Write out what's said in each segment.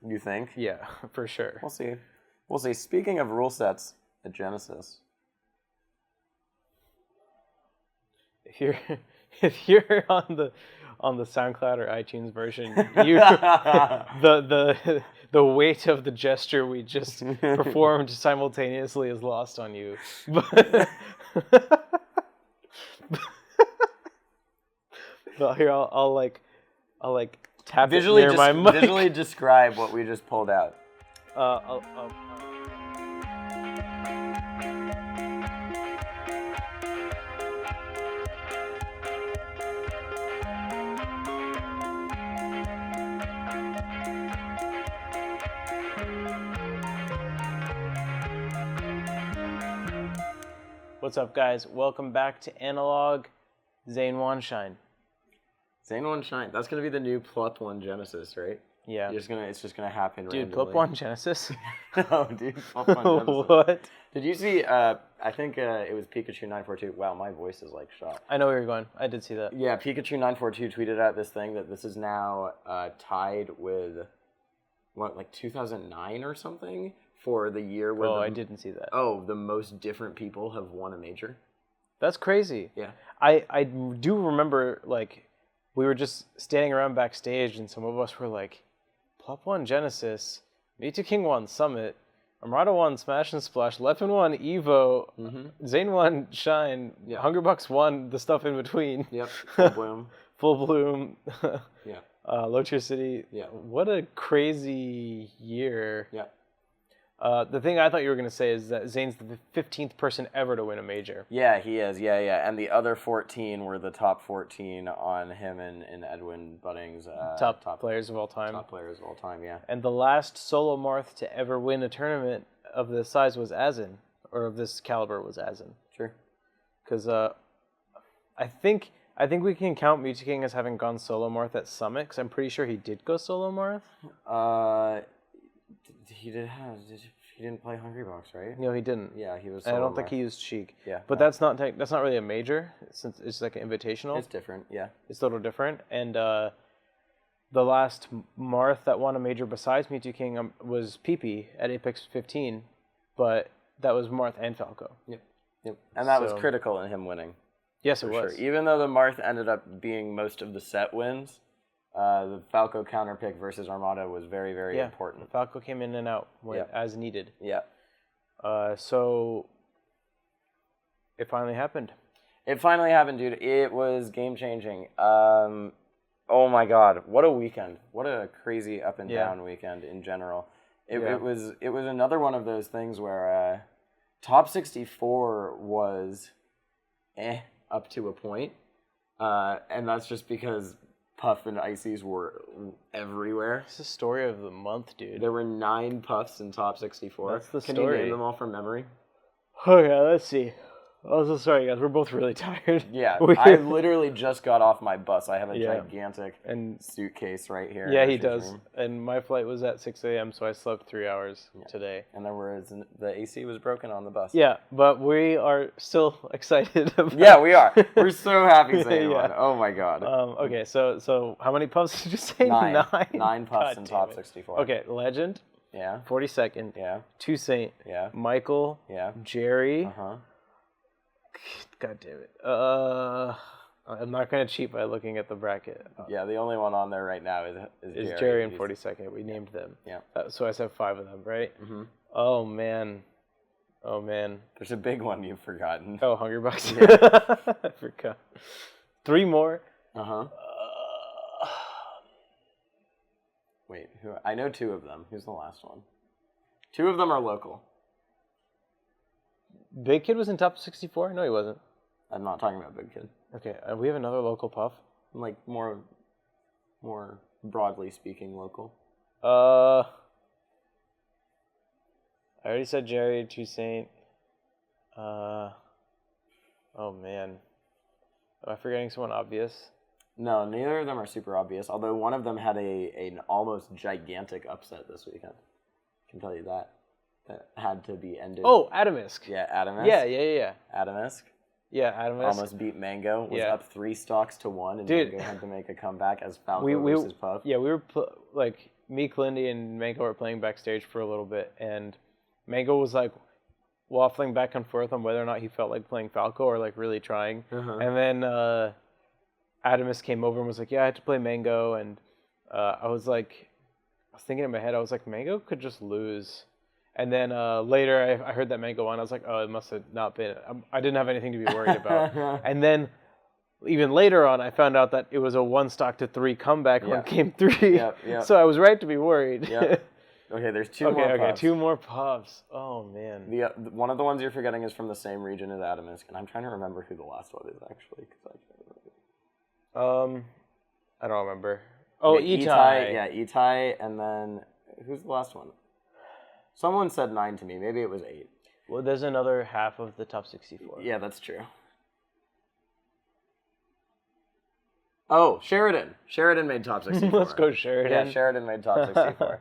You think? Yeah, for sure. We'll see. We'll see. Speaking of rule sets at Genesis. If you're on the SoundCloud or iTunes version, the weight of the gesture we just performed simultaneously is lost on you. But here I'll tap it near my mic. Visually describe what we just pulled out. What's up, guys? Welcome back to Analog. Zain Won Shine. Zain Won Shine. That's gonna be the new Plup one Genesis, right? Yeah. It's just gonna happen. Dude, randomly. Plup one Genesis. Oh, dude, Plup one Genesis. What? Did you see? I think it was Pikachu 942. Wow, my voice is like shot. I know where you're going. I did see that. Yeah, Pikachu 942 tweeted out this thing that this is now tied with what, like 2009 or something for the year where. Oh, I didn't see that. Oh, the most different people have won a major. That's crazy. Yeah. I do remember, like, we were just standing around backstage and some of us were like, Plup won Genesis, King won Summit, Armada won Smash and Splash, Leffen won Evo, Zain won Shine, Hungrybox won the stuff in between. Yep, Full Bloom. Full Bloom. Yeah. Low Tier City. Yeah. What a crazy year. Yeah. The thing I thought you were going to say is that Zane's the 15th person ever to win a major. Yeah, he is. Yeah. And the other 14 were the top 14 on him and Edwin Budding's top players of all time. Top players of all time, yeah. And the last solo Marth to ever win a tournament of this size was Azin, or of this caliber was Azin. Sure. Because I think we can count King as having gone solo Marth at Summit, because I'm pretty sure he did go solo Marth. He didn't play Hungrybox, right? No, he didn't. Yeah, he was. And I don't think he used Sheik. Yeah, but that's not really a major, since it's like an invitational. It's different. Yeah, it's a little different. And the last Marth that won a major besides King was PewPewU at Apex 15, but that was Marth and Falco. Yep. And that was critical in him winning. Yes, it was. Sure. Even though the Marth ended up being most of the set wins. The Falco counterpick versus Armada was very, very important. Falco came in and out as needed. Yeah. So it finally happened. It finally happened, dude. It was game-changing. Oh my God, what a weekend! What a crazy up and down weekend in general. It was another one of those things where top 64 was up to a point, and that's just because Puff and Ices were everywhere. It's the story of the month, dude. There were 9 Puffs in top 64. That's the story. Can you name them all from memory? Okay, let's see. Oh, so sorry, guys. We're both really tired. Yeah, I literally just got off my bus. I have a gigantic suitcase right here. Yeah, he does. And my flight was at 6 a.m., so I slept 3 hours today. And the AC was broken on the bus. Yeah, but we are still excited about Yeah, we are. We're so happy Zain won. Oh, my God. Okay, so how many puffs did you say? 9. 9 puffs in top 64. Okay, Legend. Yeah. 42nd. Yeah. Toussaint. Yeah. Michael. Yeah. Jerry. Uh-huh. God damn it. I'm not going to cheat by looking at the bracket. Yeah, the only one on there right now is Jerry in 42nd. We named them. Yeah. So I said 5 of them, right? Mm-hmm. Oh, man. There's a big one you've forgotten. Oh, Hungrybox. Yeah. I forgot. 3 more. Uh-huh. Wait, I know 2 of them. Who's the last one? 2 of them are local. Big Kid was in top 64? No, he wasn't. I'm not talking about Big Kid. Okay, we have another local puff. Like more broadly speaking, local. I already said Jerry, Toussaint. Oh man, am I forgetting someone obvious? No, neither of them are super obvious. Although one of them had an almost gigantic upset this weekend. I can tell you that. That had to be ended. Oh, Atomisk. Yeah, Atomisk. Yeah. Atomisk. Yeah, Atomisk. Almost beat Mango. Was up 3 stocks to 1, and Dude, Mango had to make a comeback as Falco versus Puff. Yeah, we were me, Clindy, and Mango were playing backstage for a little bit, and Mango was like waffling back and forth on whether or not he felt like playing Falco or like really trying. And then Adamus came over and was like, yeah, I had to play Mango, and I was thinking in my head, I was like, Mango could just lose. And then later I heard that Mango won. I was like, oh, it must have not been. I didn't have anything to be worried about. And then even later on, I found out that it was a 1-3 comeback on game 3. So I was right to be worried. Okay, there's two more puffs. Okay, 2 more puffs. Oh, man. One of the ones you're forgetting is from the same region as Adamus, and I'm trying to remember who the last one is, actually. I don't remember. Oh, Itai. Yeah, Itai, and then who's the last one? Someone said 9 to me. Maybe it was 8. Well, there's another half of the top 64. Yeah, that's true. Oh, Sheridan. Sheridan made top 64. Let's go, Sheridan. Yeah, Sheridan made top 64.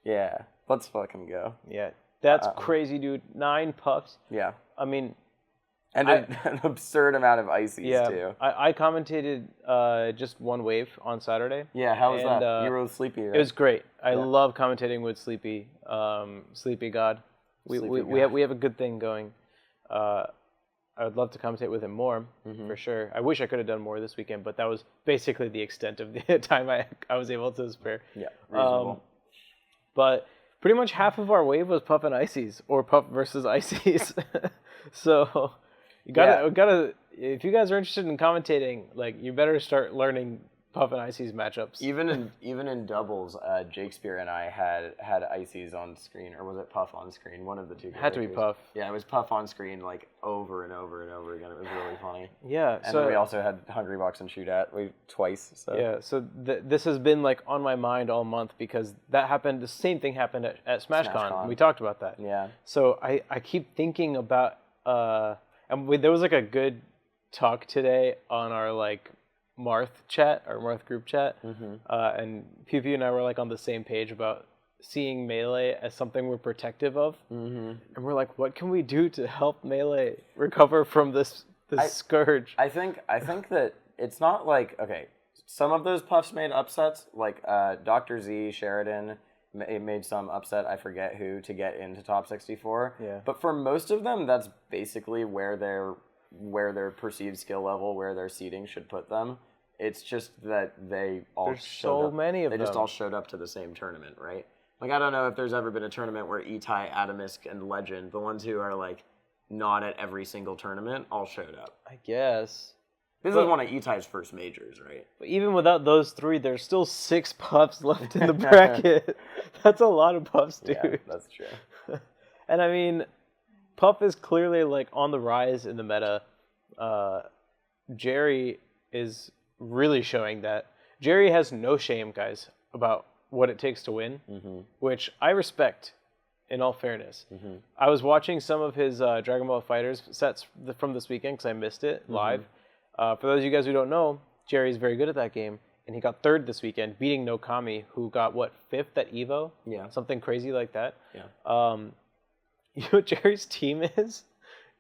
Yeah, let's fucking go. Yeah, that's crazy, dude. 9 puffs. Yeah. I mean... And an absurd amount of ices, too. I commentated just one wave on Saturday. Yeah, how was that? You were with Sleepy, right? It was great. I love commentating with Sleepy. Sleepy God. We have a good thing going. I would love to commentate with him more, for sure. I wish I could have done more this weekend, but that was basically the extent of the time I was able to spare. Yeah, reasonable. But pretty much half of our wave was Puff and Ices, or Puff versus Ices. So... You gotta. If you guys are interested in commentating, like, you better start learning Puff and Ices matchups. Even in doubles, Jakespeare and I had Ices on screen, or was it Puff on screen? One of the two. Had to be Puff. Yeah, it was Puff on screen, like, over and over and over again. It was really funny. Yeah. And then we also had Hungrybox and Shootout twice. So. Yeah. So this has been like on my mind all month because that happened. The same thing happened at SmashCon. We talked about that. Yeah. So I keep thinking about there was like a good talk today on our like Marth chat, our Marth group chat, and PewPewU and I were like on the same page about seeing Melee as something we're protective of, and we're like, what can we do to help Melee recover from this scourge? I think that it's not like, okay, some of those puffs made upsets, like Dr. Z, Sheridan made some upset, I forget who, to get into top 64. Yeah. But for most of them, that's basically where their perceived skill level, where their seeding should put them. It's just that they all just all showed up to the same tournament, right? Like, I don't know if there's ever been a tournament where Itai, Adamus, and Legend, the ones who are like not at every single tournament, all showed up. I guess. This is one of Itai's first majors, right? But even without those 3, there's still 6 puffs left in the bracket. That's a lot of puffs, dude. Yeah, that's true. And I mean, Puff is clearly like on the rise in the meta. Jerry is really showing that. Jerry has no shame, guys, about what it takes to win, which I respect, in all fairness. I was watching some of his Dragon Ball FighterZ sets from this weekend because I missed it live. For those of you guys who don't know, Jerry's very good at that game, and he got 3rd this weekend, beating Nokami, who got, 5th at EVO? Yeah. Something crazy like that. Yeah. You know what Jerry's team is?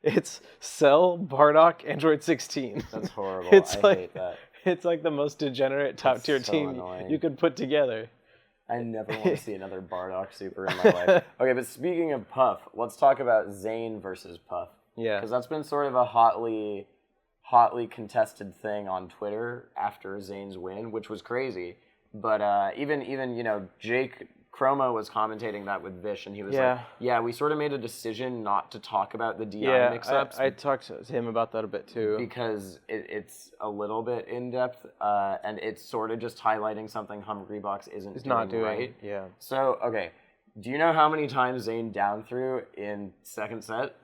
It's Cell, Bardock, Android 16. That's horrible. I hate that. It's like the most degenerate top-tier team annoying. You could put together. I never want to see another Bardock super in my life. Okay, but speaking of Puff, let's talk about Zain versus Puff. Yeah. Because that's been sort of a hotly contested thing on Twitter after Zayn's win, which was crazy. But even Jake Chroma was commentating that with Vish, and he was like, yeah, we sort of made a decision not to talk about the DI mix-ups. I talked to him about that a bit too. Because it's a little bit in-depth, and it's sort of just highlighting something Hungrybox isn't doing right. Yeah. So, okay, do you know how many times Zayn down threw in second set?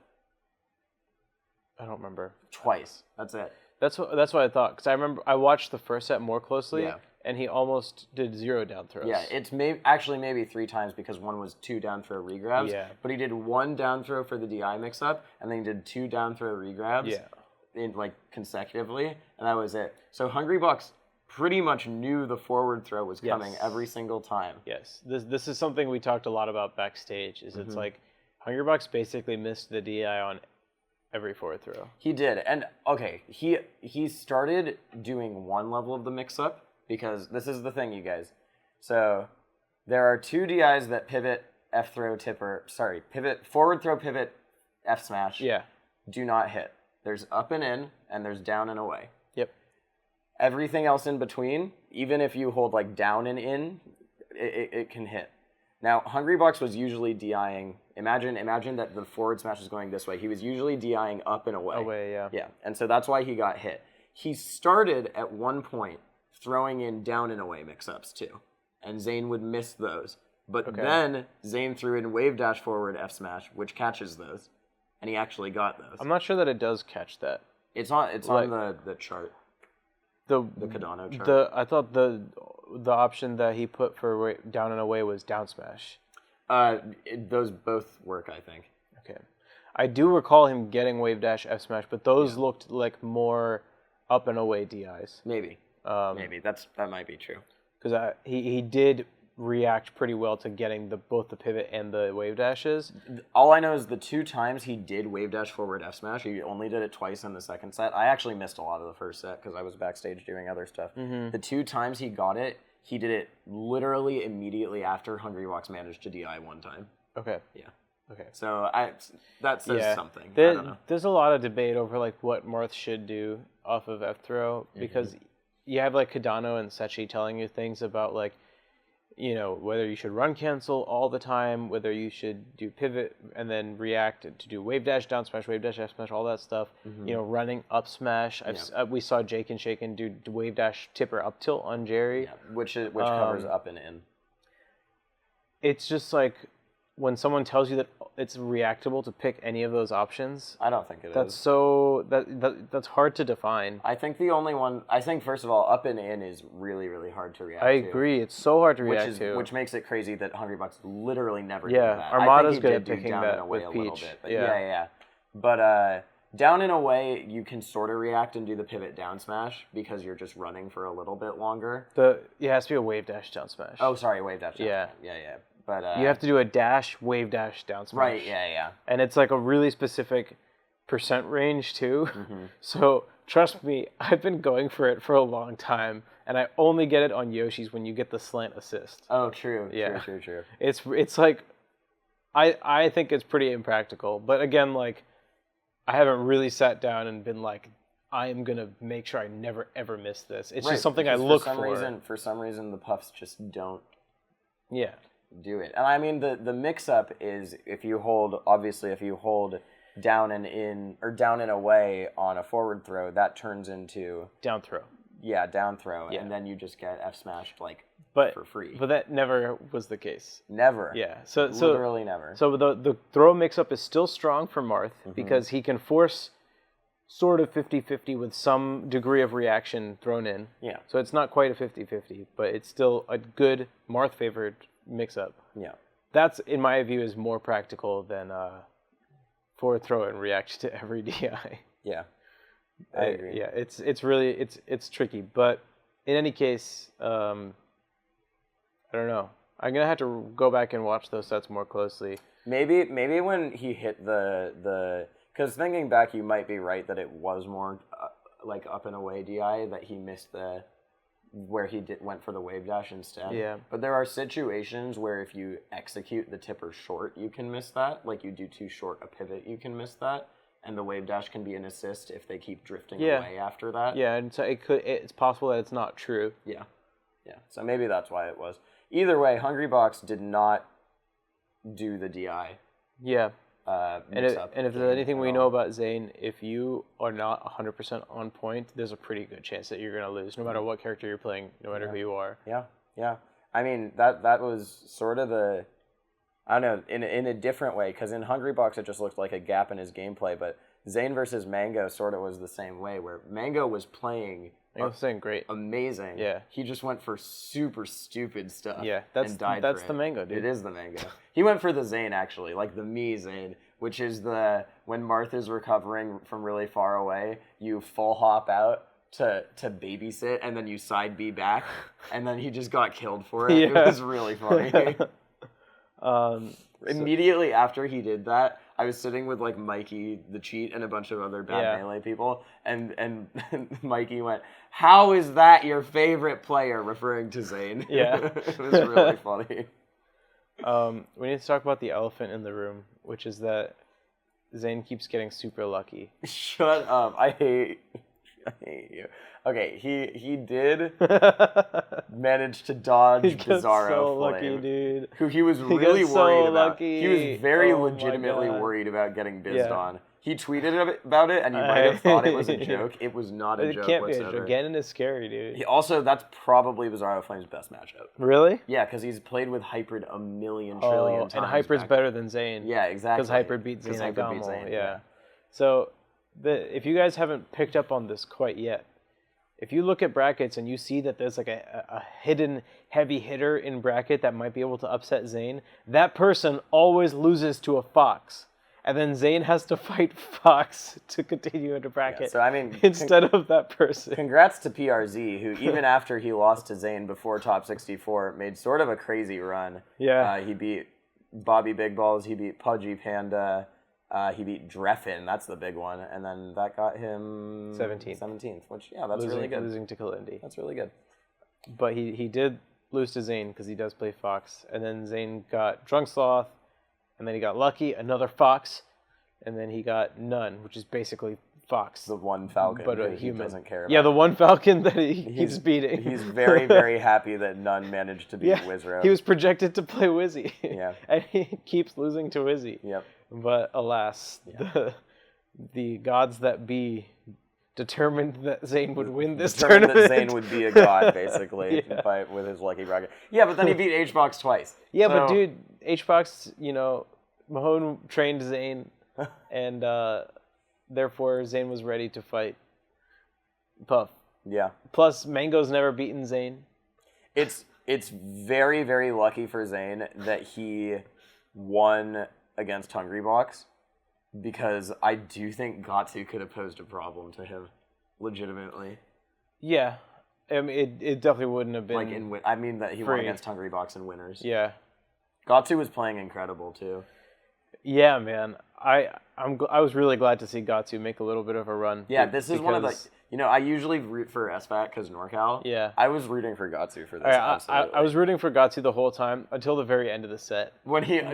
I don't remember. Twice. That's it. That's what I thought, because I remember I watched the first set more closely, and he almost did 0 down throws. Yeah, it's maybe 3 times because one was 2 down throw regrabs. Yeah. But he did 1 down throw for the DI mix-up, and then he did 2 down throw regrabs. Yeah. Consecutively, and that was it. So Hungrybox pretty much knew the forward throw was coming every single time. Yes. This is something we talked a lot about backstage. It's like Hungrybox basically missed the DI on every forward throw. He did, and okay, he started doing one level of the mix-up, because this is the thing, you guys. So There are two DIs that pivot forward throw, pivot, F smash. Yeah. Do not hit. There's up and in, and there's down and away. Yep. Everything else in between, even if you hold like down and in, it can hit. Now, Hungrybox was usually DIing. Imagine that the forward smash is going this way. He was usually DIing up and away. Away, yeah. Yeah, and so that's why he got hit. He started at one point throwing in down and away mix-ups too, and Zain would miss those. But then Zain threw in wave dash forward F smash, which catches those, and he actually got those. I'm not sure that it does catch that. It's on the chart. The Cardano chart. I thought the option that he put for down and away was down smash. Those both work, I think. Okay. I do recall him getting wave dash F smash, but those looked like more up and away DIs. Maybe. Maybe that might be true. Because he did react pretty well to getting both the pivot and the wave dashes. All I know is the two times he did wave dash forward F smash, he only did it twice in the second set. I actually missed a lot of the first set because I was backstage doing other stuff. Mm-hmm. The two times he got it, he did it literally immediately after Hungrybox managed to DI one time. Okay. Yeah. Okay. So that says something. I don't know. There's a lot of debate over like what Marth should do off of F throw because you have like Cardano and Sechi telling you things about like, you know, whether you should run cancel all the time, whether you should do pivot and then react to do wave dash down smash, wave dash F smash, all that stuff. Mm-hmm. You know, running up smash. We saw Jake and Shaken do wave dash tipper up tilt on Jerry, which covers up and in. It's just like when someone tells you that it's reactable to pick any of those options. I don't think it is. That's hard to define. I think the only one. I think first of all, up and in is really, really hard to react to. I agree. It's so hard to react to. Which makes it crazy that Hungrybox literally never did that. Armada's good at picking down that and away with a Peach. Little bit, but yeah. But down and away, you can sort of react and do the pivot down smash because you're just running for a little bit longer. It has to be a wave dash down smash. Oh, sorry, wave dash down smash. Yeah. But you have to do a dash, wave dash, down smash. Right, yeah. And it's like a really specific percent range too. Mm-hmm. So trust me, I've been going for it for a long time, and I only get it on Yoshi's when you get the slant assist. Oh, true. Yeah. True. It's like, I think it's pretty impractical. But again, like, I haven't really sat down and been like, I am going to make sure I never, ever miss this. It's just something I look for. For some reason, the puffs just don't. Yeah. Do it. And I mean the mix up is if you hold down and in or down and away on a forward throw, that turns into down throw. Yeah, down throw. Yeah. And then you just get F smashed for free. But that never was the case. Never. Yeah. Literally never. So the throw mix up is still strong for Marth because he can force sort of 50-50 with some degree of reaction thrown in. Yeah. So it's not quite a 50-50, but it's still a good Marth favored mix up. Yeah. That's, in my view, is more practical than forward throw and react to every DI. Yeah. I agree. Yeah, it's really tricky. But in any case, I don't know. I'm gonna have to go back and watch those sets more closely. Maybe when he hit the because thinking back, you might be right that it was more like up and away DI that he missed where he went for the wave dash instead. Yeah. But there are situations where if you execute the tipper short, you can miss that. Like you do too short a pivot, you can miss that. And the wave dash can be an assist if they keep drifting away after that. Yeah, and so it's possible that it's not true. Yeah. So maybe that's why it was. Either way, Hungrybox did not do the DI. Yeah. And if there's anything we know about Zain, if you are not 100% on point, there's a pretty good chance that you're going to lose, no matter what character you're playing, no matter who you are. Yeah. I mean, that was sort of I don't know, in a different way, because in Hungrybox it just looked like a gap in his gameplay, but Zain versus Mango sort of was the same way, where Mango was playing great, amazing. Yeah, he just went for super stupid stuff. Yeah, that's the Mango, dude. It is the Mango. He went for the Zain actually, like the me Zain, which is when Martha's recovering from really far away, you full hop out to babysit, and then you side B back, and then he just got killed for it. Yeah. It was really funny. Immediately after he did that, I was sitting with like Mikey, the cheat, and a bunch of other bad Melee people, and Mikey went, "How is that your favorite player?" referring to Zain. Yeah. It was really funny. We need to talk about the elephant in the room, which is that Zain keeps getting super lucky. Shut up. I hate you. Okay, he did manage to dodge Bizarro so Flame, lucky, dude. who he was really worried about. Lucky. He was very legitimately worried about getting bizzed on. He tweeted about it, and you might have thought it was a joke. It was not a joke whatsoever. It can't be a joke. Ganon is scary, dude. That's probably Bizarro Flame's best matchup. Really? Yeah, because he's played with Hybrid a million trillion times. And Hybrid's better than Zain. Yeah, exactly. Because Hybrid beats Zain at Gommel. Yeah. So, if you guys haven't picked up on this quite yet, if you look at brackets and you see that there's like a hidden heavy hitter in bracket that might be able to upset Zain, that person always loses to a Fox. And then Zain has to fight Fox to continue into bracket. Yeah, so I mean, instead of that person. Congrats to PRZ, who even after he lost to Zain before top 64, made sort of a crazy run. Yeah. He beat Bobby Big Balls, he beat Pudgy Panda, he beat Dreffin, that's the big one, and then that got him 17th, which, that's really good. Losing to Kalindi. That's really good. But he did lose to Zain because he does play Fox, and then Zain got Drunk Sloth, and then he got Lucky, another Fox, and then he got None, which is basically Fox. The one Falcon but a he human. Doesn't care about. Yeah, the one Falcon that he keeps beating. He's very, very happy that None managed to beat Wizro. He was projected to play Wizzy. Yeah. And he keeps losing to Wizzy. Yep. But alas, the gods that be determined that Zain would win this tournament. That Zain would be a god, basically, with his lucky bracket. Yeah, but then he beat HBox twice. Yeah, but dude, HBox, Mahone trained Zain, and therefore Zain was ready to fight Puff. Yeah. Plus, Mango's never beaten Zain. It's very, very lucky for Zain that he won against Hungrybox, because I do think Gatsu could have posed a problem to him, legitimately. Yeah. I mean, it definitely wouldn't have been that he won against Hungrybox in winners. Yeah. Gatsu was playing incredible, too. Yeah, man. I was really glad to see Gatsu make a little bit of a run. Yeah, this is one of the... I usually root for SFAT because NorCal. Yeah. I was rooting for Gatsu for this, absolutely. I was rooting for Gatsu the whole time until the very end of the set.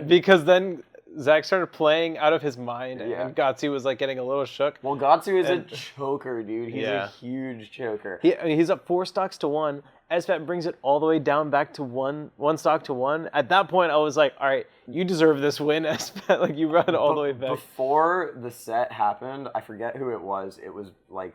Because then Zach started playing out of his mind, and Gatsu was like getting a little shook. Well, Gatsu is a choker, dude. He's a huge choker. He's up 4 stocks to 1. SFAT brings it all the way down back to 1 stock to 1. At that point, I was like, all right, you deserve this win, SFAT. Like, you brought it all the way back. Before the set happened, I forget who it was. It was like...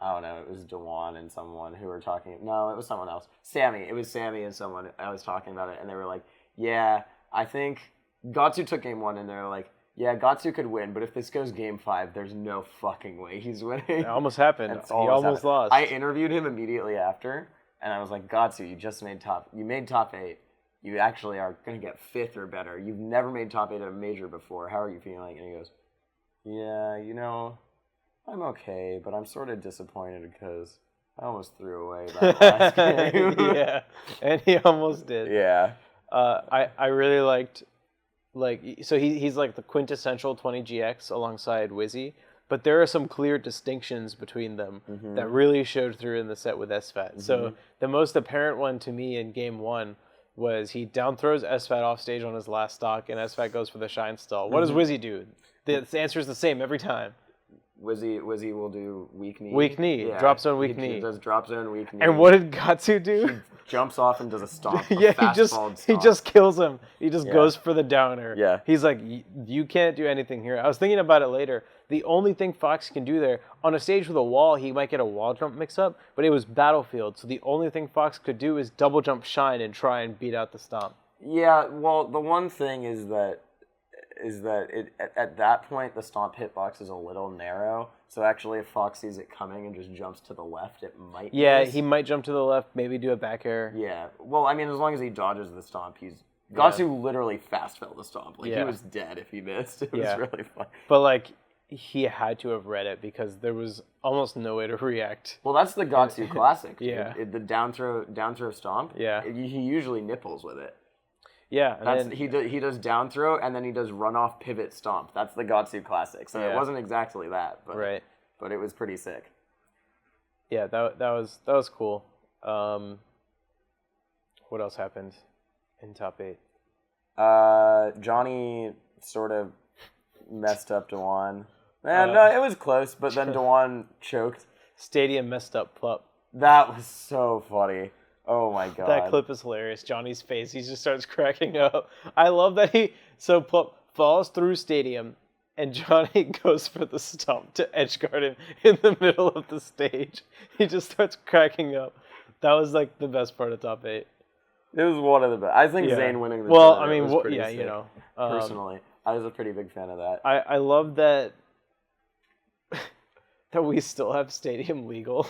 I don't know, it was Dewan and someone who were talking... No, it was someone else. Sammy. It was Sammy and someone. I was talking about it, and they were like, yeah, I think Gatsu took game 1, and they were like, yeah, Gatsu could win, but if this goes game 5, there's no fucking way he's winning. It almost happened. He almost lost. I interviewed him immediately after, and I was like, Gatsu, you made top 8. You actually are going to get 5th or better. You've never made top 8 at a major before. How are you feeling? And he goes, yeah, I'm okay, but I'm sort of disappointed because I almost threw away that last game. Yeah, and he almost did. Yeah. I really liked, so he's like the quintessential 20GX alongside Wizzy, but there are some clear distinctions between them that really showed through in the set with SFAT. So the most apparent one to me in game 1 was he down throws SFAT off stage on his last stock, and SFAT goes for the shine stall. What does Wizzy do? The answer is the same every time. Wizzy will do weak knee. Weak knee. Yeah, drop zone weak knee. He does drop zone weak knee. And what did Gatsu do? He jumps off and does a stomp. He just kills him. He just goes for the downer. Yeah. He's like, you can't do anything here. I was thinking about it later. The only thing Fox can do there, on a stage with a wall, he might get a wall jump mix up, but it was Battlefield, so the only thing Fox could do is double jump shine and try and beat out the stomp. Yeah, well, the one thing is that at that point the stomp hitbox is a little narrow. So actually, if Fox sees it coming and just jumps to the left, it might. Yeah, miss. He might jump to the left, maybe do a back air. Yeah, well, I mean, as long as he dodges the stomp, Gatsu literally fast fell the stomp. Like he was dead if he missed. It was really fun. But he had to have read it because there was almost no way to react. Well, that's the Gatsu classic. Yeah, the down throw stomp. Yeah, he usually nipples with it. Yeah, and he does down throw, and then he does run off pivot stomp. That's the Gotsu classic. So it wasn't exactly that, but but it was pretty sick. Yeah, that was cool. What else happened in top 8? Johnny sort of messed up Dewan. No, it was close, but then Dewan choked. Stadium messed up Plup. That was so funny. Oh my god. That clip is hilarious. Johnny's face, he just starts cracking up. I love that so Plup falls through Stadium, and Johnny goes for the stomp to edgeguard him in the middle of the stage. He just starts cracking up. That was like the best part of top 8. It was one of the best. I think Zain winning the tournament I mean, was pretty sick, you know. Personally, I was a pretty big fan of that. I love that that we still have Stadium legal.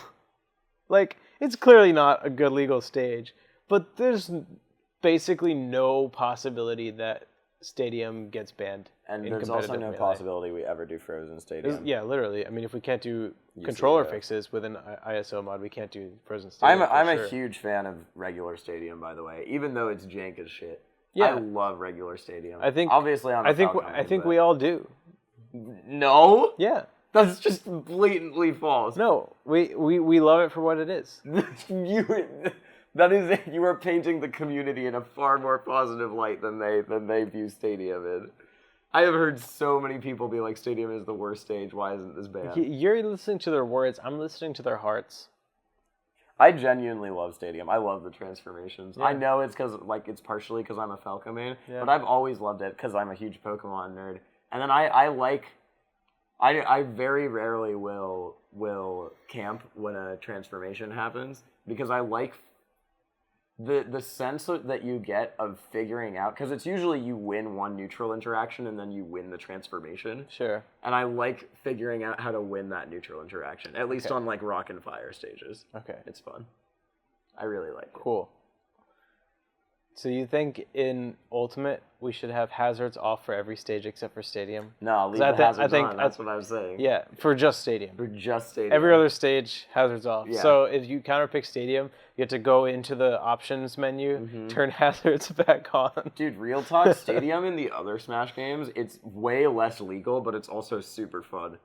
Like, it's clearly not a good legal stage, but there's basically no possibility that Stadium gets banned. And there's also no possibility we ever do Frozen Stadium. Yeah, literally. I mean, if we can't do controller fixes with an ISO mod, we can't do Frozen Stadium. I'm a huge fan of regular Stadium, by the way, even though it's jank as shit. Yeah. I love regular Stadium. I think obviously I think we all do. No? Yeah. That's just blatantly false. No, we love it for what it is. You are painting the community in a far more positive light than they view Stadium in. I have heard so many people be like, Stadium is the worst stage, why isn't this banned? You're listening to their words, I'm listening to their hearts. I genuinely love Stadium. I love the transformations. Yeah. I know it's it's partially because I'm a Falco main, but I've always loved it because I'm a huge Pokemon nerd. And then I very rarely will camp when a transformation happens because I like the sense that you get of figuring out, because it's usually you win one neutral interaction and then you win the transformation. Sure. And I like figuring out how to win that neutral interaction, at least on like Rock and Fire stages. Okay. It's fun. I really like it. Cool. So you think in Ultimate we should have hazards off for every stage except for Stadium? No, leave the hazards on. That's what I was saying. Yeah, for just Stadium. For just Stadium. Every other stage, hazards off. Yeah. So if you counterpick Stadium, you have to go into the options menu, turn hazards back on. Dude, real talk, Stadium in the other Smash games, it's way less legal, but it's also super fun.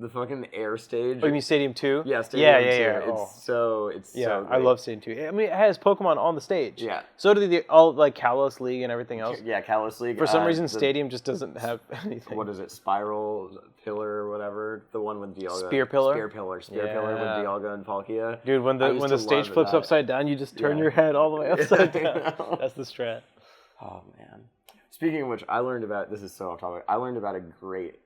The fucking air stage. Oh, you mean Stadium 2? Yeah, Stadium 2. Yeah. It's so great. I love Stadium 2. I mean, it has Pokemon on the stage. Yeah. So do all like Kalos League and everything else. Yeah, Kalos League. For some reason, Stadium just doesn't have anything. What is it? Spiral Pillar or whatever? The one with Dialga. Spear Pillar with Dialga and Palkia. Dude, when the stage flips upside down, you just turn your head all the way upside down. That's the strat. Oh man. Speaking of which, I learned about, this is so off topic, I learned about a great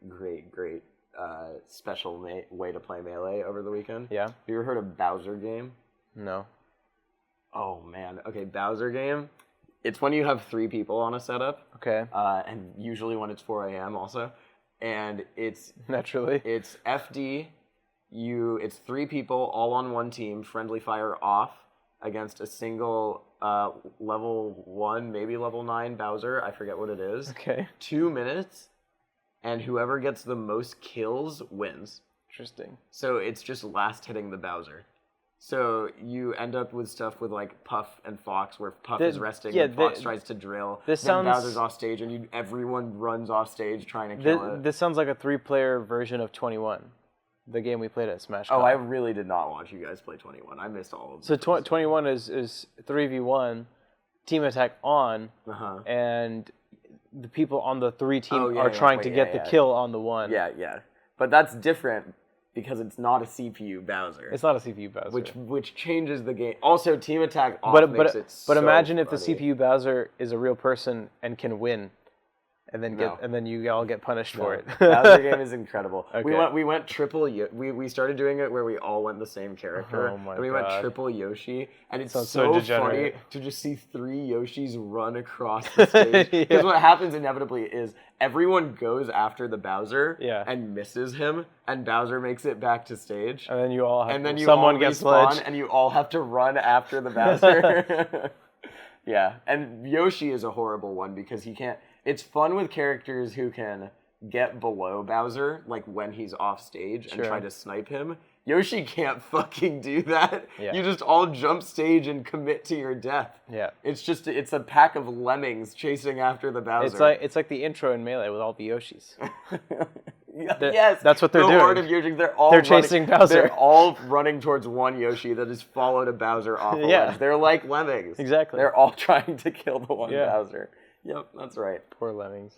special way to play Melee over the weekend. Yeah. Have you ever heard of Bowser Game? No. Oh man. Okay, Bowser Game. It's when you have 3 people on a setup. Okay. And usually when it's 4 a.m. also. And it's naturally. It's FD. It's 3 people all on one team, friendly fire off against a single level 1, maybe level 9 Bowser. I forget what it is. Okay. 2 minutes. And whoever gets the most kills wins. Interesting. So it's just last hitting the Bowser. So you end up with stuff with like Puff and Fox, where Puff is resting and Fox tries to drill. Then Bowser's off stage and everyone runs off stage trying to kill it. This sounds like a 3-player version of 21, the game we played at Smash. Oh, I really did not watch you guys play 21. I missed all of them. So 21 is 3v1, team attack on, and the people on the 3 team are trying to get the kill on the 1. Yeah. But that's different because it's not a CPU Bowser. It's not a CPU Bowser. Which changes the game. Also, team attack off makes it so But imagine if funny. the CPU Bowser is a real person and can win. And then you all get punished for it. Bowser Game is incredible. Okay. We went triple. We started doing it where we all went the same character. Oh my and we God. went triple Yoshi, and it's so degenerate. funny to just see 3 Yoshis run across the stage. Because what happens inevitably is everyone goes after the Bowser and misses him, and Bowser makes it back to stage. And then you all have someone gets respawn, and you all have to run after the Bowser. Yeah, and Yoshi is a horrible one because he can't. It's fun with characters who can get below Bowser, like when he's off stage, and try to snipe him. Yoshi can't fucking do that. Yeah. You just all jump stage and commit to your death. Yeah. It's a pack of lemmings chasing after the Bowser. It's like the intro in Melee with all the Yoshis. Yes, that's what they're doing. Horde of Yoshi, they're chasing Bowser. They're all running towards one Yoshi that has followed a Bowser off a ledge. They're like lemmings. Exactly. They're all trying to kill the one Bowser. Yep, that's right. Poor lemmings.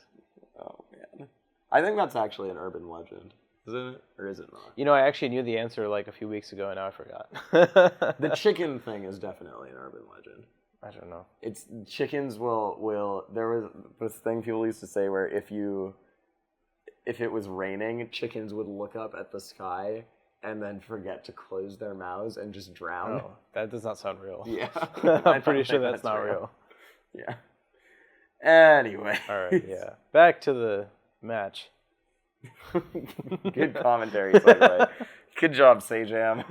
Oh man, I think that's actually an urban legend, isn't it? Or is it not? You know, I actually knew the answer like a few weeks ago, and now I forgot. The chicken thing is definitely an urban legend. I don't know. It's chickens will. There was this thing people used to say where if it was raining, chickens would look up at the sky and then forget to close their mouths and just drown. Oh, that does not sound real. Yeah. I'm pretty sure that's not real. Yeah. Anyway. All right, yeah. Back to the match. Good commentary segue. Good job, Sajam.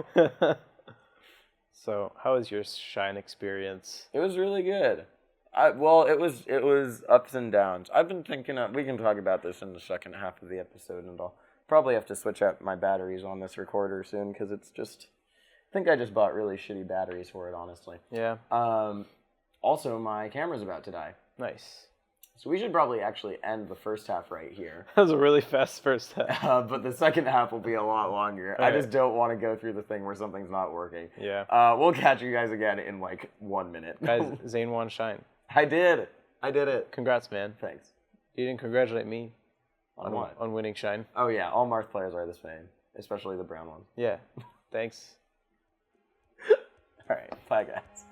So, how was your Shine experience? It was really good. It was ups and downs. I've been thinking we can talk about this in the second half of the episode, and I'll probably have to switch out my batteries on this recorder soon because it's just. I think I just bought really shitty batteries for it, honestly. Yeah. Also, my camera's about to die. Nice. So we should probably actually end the first half right here. That was a really fast first half. But the second half will be a lot longer. I just don't want to go through the thing where something's not working. Yeah. We'll catch you guys again in like 1 minute. Guys, Zain Won Shine. I did it. Congrats, man. Thanks. You didn't congratulate me. On what? On winning Shine. Oh yeah, all Marth players are the same, especially the brown ones. Yeah. Thanks. All right. Bye, guys.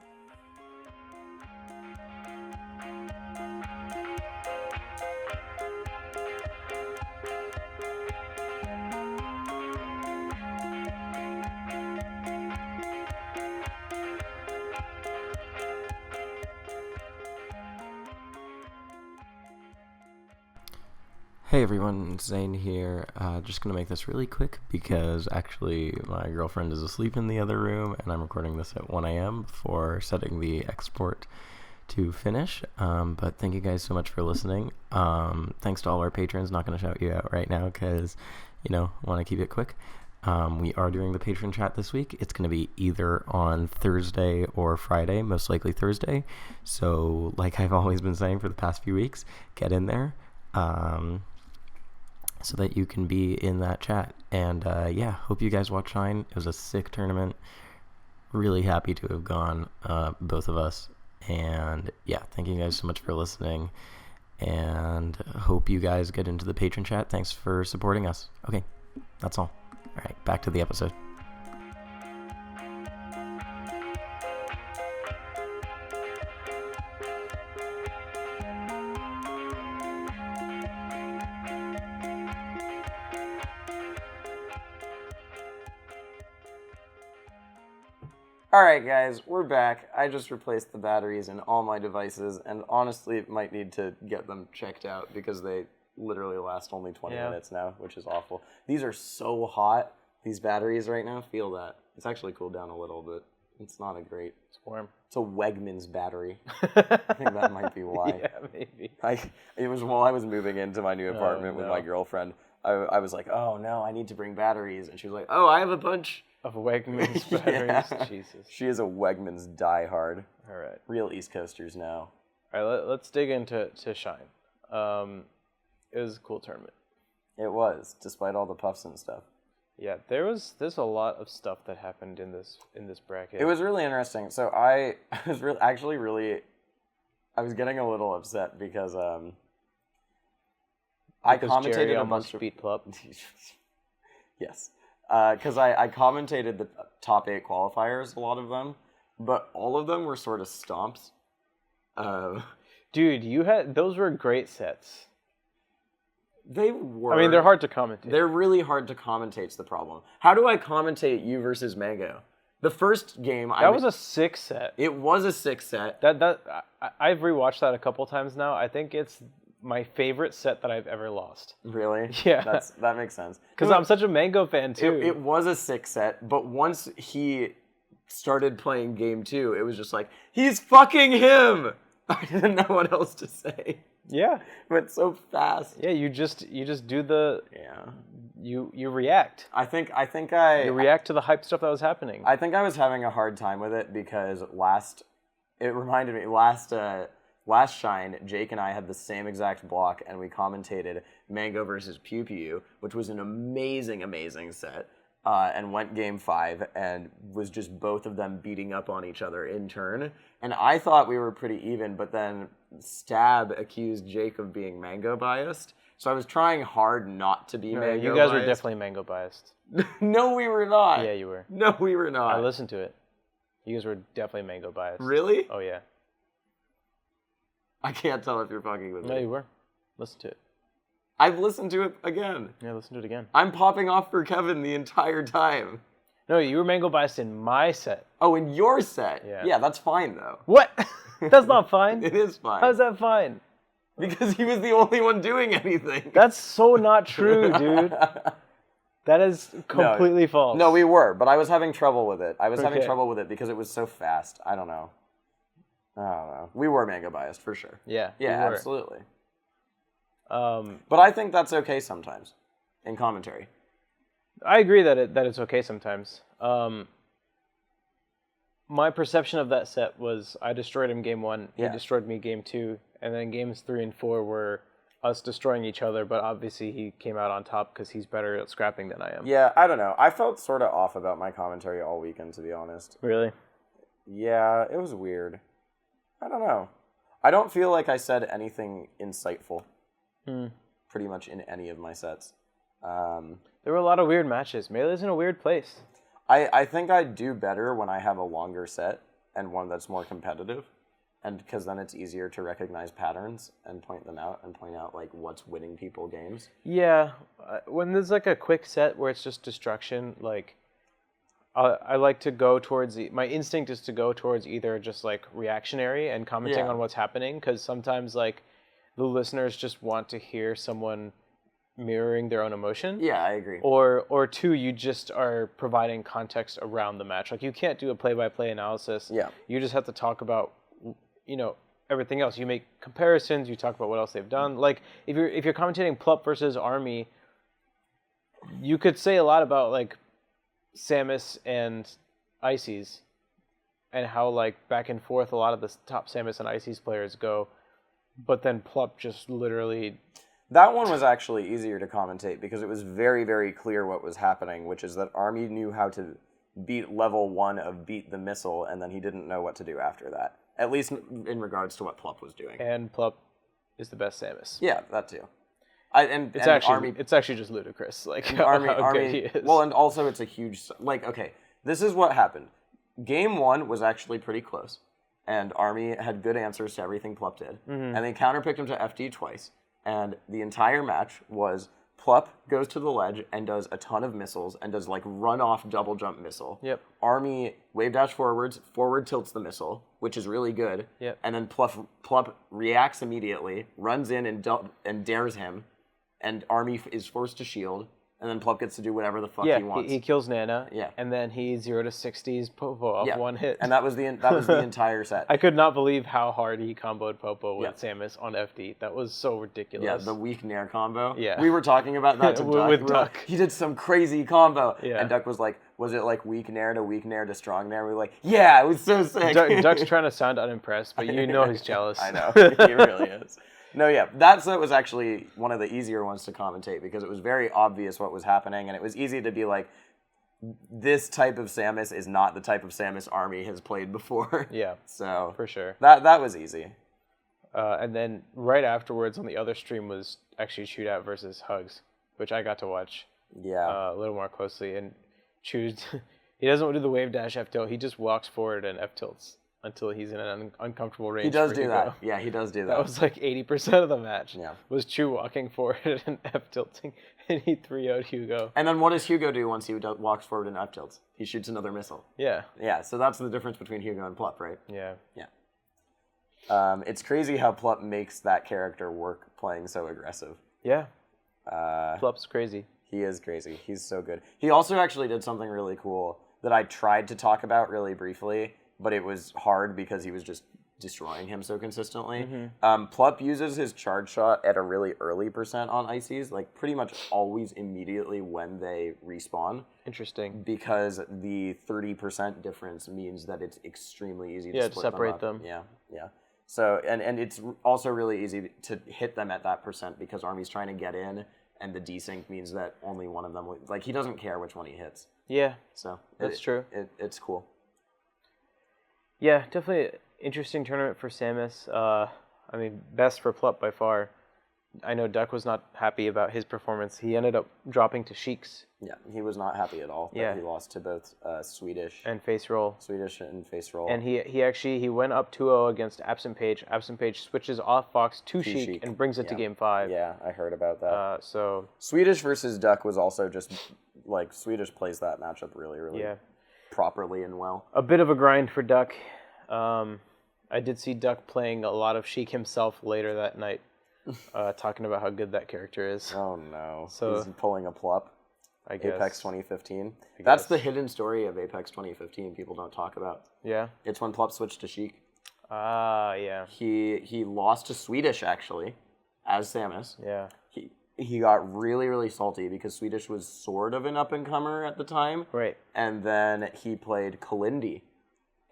Hey everyone, Zane here. Just gonna make this really quick because actually my girlfriend is asleep in the other room and I'm recording this at 1 a.m. before setting the export to finish. But thank you guys so much for listening. Thanks to all our patrons. Not gonna shout you out right now because, I want to keep it quick. We are doing the patron chat this week. It's going to be either on Thursday or Friday, most likely Thursday. So like I've always been saying for the past few weeks, get in there. So that you can be in that chat. And hope you guys watch Shine. It was a sick tournament. Really happy to have gone, both of us. And thank you guys so much for listening. And hope you guys get into the patron chat. Thanks for supporting us. Okay, that's all. All right, back to the episode. Alright guys, we're back. I just replaced the batteries in all my devices, and honestly might need to get them checked out because they literally last only 20 minutes now, which is awful. These are so hot, these batteries right now. Feel that. It's actually cooled down a little, but it's not a great... It's warm. It's a Wegmans battery. I think that might be why. Yeah, maybe. It was while I was moving into my new apartment with my girlfriend. I was like, oh no, I need to bring batteries. And she was like, oh, I have a bunch... Of Wegmans batteries? Yeah. Jesus. She is a Wegmans diehard. All right. Real East Coasters now. All right, let's dig into Shine. It was a cool tournament. It was, despite all the puffs and stuff. Yeah, there's a lot of stuff that happened in this bracket. It was really interesting. So I was I was getting a little upset because I commentated Jerry a bunch of beat Plup. Yes. Because I commentated the top 8 qualifiers, a lot of them, but all of them were sort of stomps. Dude, those were great sets. They were. I mean, they're hard to commentate. They're really hard to commentate's the problem. How do I commentate you versus Mango? The first game... That was a 6 set. It was a 6 set. I've rewatched that a couple times now. I think it's my favorite set that I've ever lost. Really? Yeah. That makes sense. Because I'm such a Mango fan, too. It was a 6 set, but once he started playing game 2, it was just like, he's fucking him! I didn't know what else to say. Yeah. It went so fast. Yeah, you just do the... Yeah. you react. You react to the hype stuff that was happening. I think I was having a hard time with it because last Shine, Jake and I had the same exact block, and we commentated Mango versus PewPewU, which was an amazing, amazing set, and went game 5, and was just both of them beating up on each other in turn. And I thought we were pretty even, but then Stab accused Jake of being Mango biased. So I was trying hard not to be Mango biased. You guys were definitely Mango biased. No, we were not. Yeah, you were. No, we were not. I listened to it. You guys were definitely Mango biased. Really? Oh, yeah. I can't tell if you're fucking with me. No, you were. Listen to it. I've listened to it again. Yeah, listen to it again. I'm popping off for Kevin the entire time. No, you were Mango biased in my set. Oh, in your set? Yeah. Yeah, that's fine, though. What? That's not fine. It is fine. How's that fine? Because he was the only one doing anything. That's so not true, dude. That is completely false. No, we were, but I was having trouble with it. I was having trouble with it because it was so fast. I don't know. We were Mango biased, for sure. Yeah. Yeah, absolutely. But I think that's okay sometimes in commentary. I agree that it's okay sometimes. My perception of that set was I destroyed him game 1, he destroyed me game 2, and then games 3 and 4 were us destroying each other, but obviously he came out on top because he's better at scrapping than I am. Yeah, I don't know. I felt sort of off about my commentary all weekend, to be honest. Really? Yeah, it was weird. I don't know. I don't feel like I said anything insightful pretty much in any of my sets. There were a lot of weird matches. Melee's in a weird place. I think I do better when I have a longer set and one that's more competitive, and because then it's easier to recognize patterns and point them out and point out like what's winning people games. Yeah, when there's like a quick set where it's just destruction, like I like to go towards my instinct is to go towards either just like reactionary and commenting on what's happening, because sometimes like the listeners just want to hear someone mirroring their own emotion. Yeah, I agree. Or two, you just are providing context around the match. Like you can't do a play-by-play analysis. Yeah. You just have to talk about, everything else. You make comparisons. You talk about what else they've done. Like if you're commentating Plup versus Army, you could say a lot about like Samus and Ices, and how like back and forth a lot of the top Samus and Ices players go, but then Plup just literally. That one was actually easier to commentate because it was very, very clear what was happening, which is that Army knew how to beat level 1 of beat the missile, and then he didn't know what to do after that. At least in regards to what Plup was doing. And Plup is the best Samus. Yeah, that too. It's actually just ludicrous, like how good he is. Well, and also it's a huge okay. This is what happened. Game 1 was actually pretty close, and Army had good answers to everything Plup did, and they counterpicked him to FD twice. And the entire match was Plup goes to the ledge and does a ton of missiles and does like run-off double jump missile. Yep. Army wave dash forwards, forward tilts the missile, which is really good. Yep. And then Plup reacts immediately, runs in and dares him, and Army is forced to shield. And then Plup gets to do whatever the fuck he wants. He kills Nana. Yeah. And then he 0 to 60s Popo off one hit. And that was the entire set. I could not believe how hard he comboed Popo with Samus on FD. That was so ridiculous. Yeah, the weak Nair combo. Yeah. We were talking about that to Duck. With Duck. He did some crazy combo. Yeah. And Duck was like, was it like weak Nair to strong Nair? We were like, yeah, it was so sick. Duck's trying to sound unimpressed, but he's jealous. I know. He really is. No, yeah, that set was actually one of the easier ones to commentate because it was very obvious what was happening, and it was easy to be like, this type of Samus is not the type of Samus Army has played before. Yeah, so for sure. That was easy. And then right afterwards on the other stream was actually Shootout versus Hugs, which I got to watch a little more closely. And he doesn't do the wave dash F tilt, he just walks forward and F tilts until he's in an uncomfortable range. He does do that. Yeah, he does do that. That was like 80% of the match. Yeah. Was Chu walking forward and F tilting, and he 3-0'd Hugo. And then what does Hugo do once he walks forward and F tilts? He shoots another missile. Yeah. Yeah, so that's the difference between Hugo and Plup, right? Yeah. Yeah. It's crazy how Plup makes that character work playing so aggressive. Yeah. Plup's crazy. He is crazy. He's so good. He also actually did something really cool that I tried to talk about really briefly, but it was hard because he was just destroying him so consistently. Mm-hmm. Plup uses his charge shot at a really early percent on ices, like pretty much always immediately when they respawn. Interesting. Because the 30% difference means that it's extremely easy to separate them. Yeah. So, and it's also really easy to hit them at that percent because Army's trying to get in, and the desync means that only one of them, like, he doesn't care which one he hits. Yeah. So that's true. It's cool. Yeah, definitely interesting tournament for Samus. I mean, best for Plup by far. I know Duck was not happy about his performance. He ended up dropping to Sheik's. Yeah, he was not happy at all. Yeah. He lost to both Swedish and Face Roll. And he went up 2-0 against Absent Page. Absent Page switches off Fox to Sheik and brings it to Game 5. Yeah, I heard about that. So Swedish versus Duck was also just, like, Swedish plays that matchup really, really properly and well. A bit of a grind for Duck. I did see Duck playing a lot of Sheik himself later that night, talking about how good that character is. Oh no! So he's pulling a Plup. I guess. Apex 2015. That's the hidden story of Apex 2015. People don't talk about. Yeah. It's when Plup switched to Sheik. Yeah. He lost to Swedish actually, as Samus. Yeah. He got really, really salty because Swedish was sort of an up-and-comer at the time. Right. And then he played Kalindi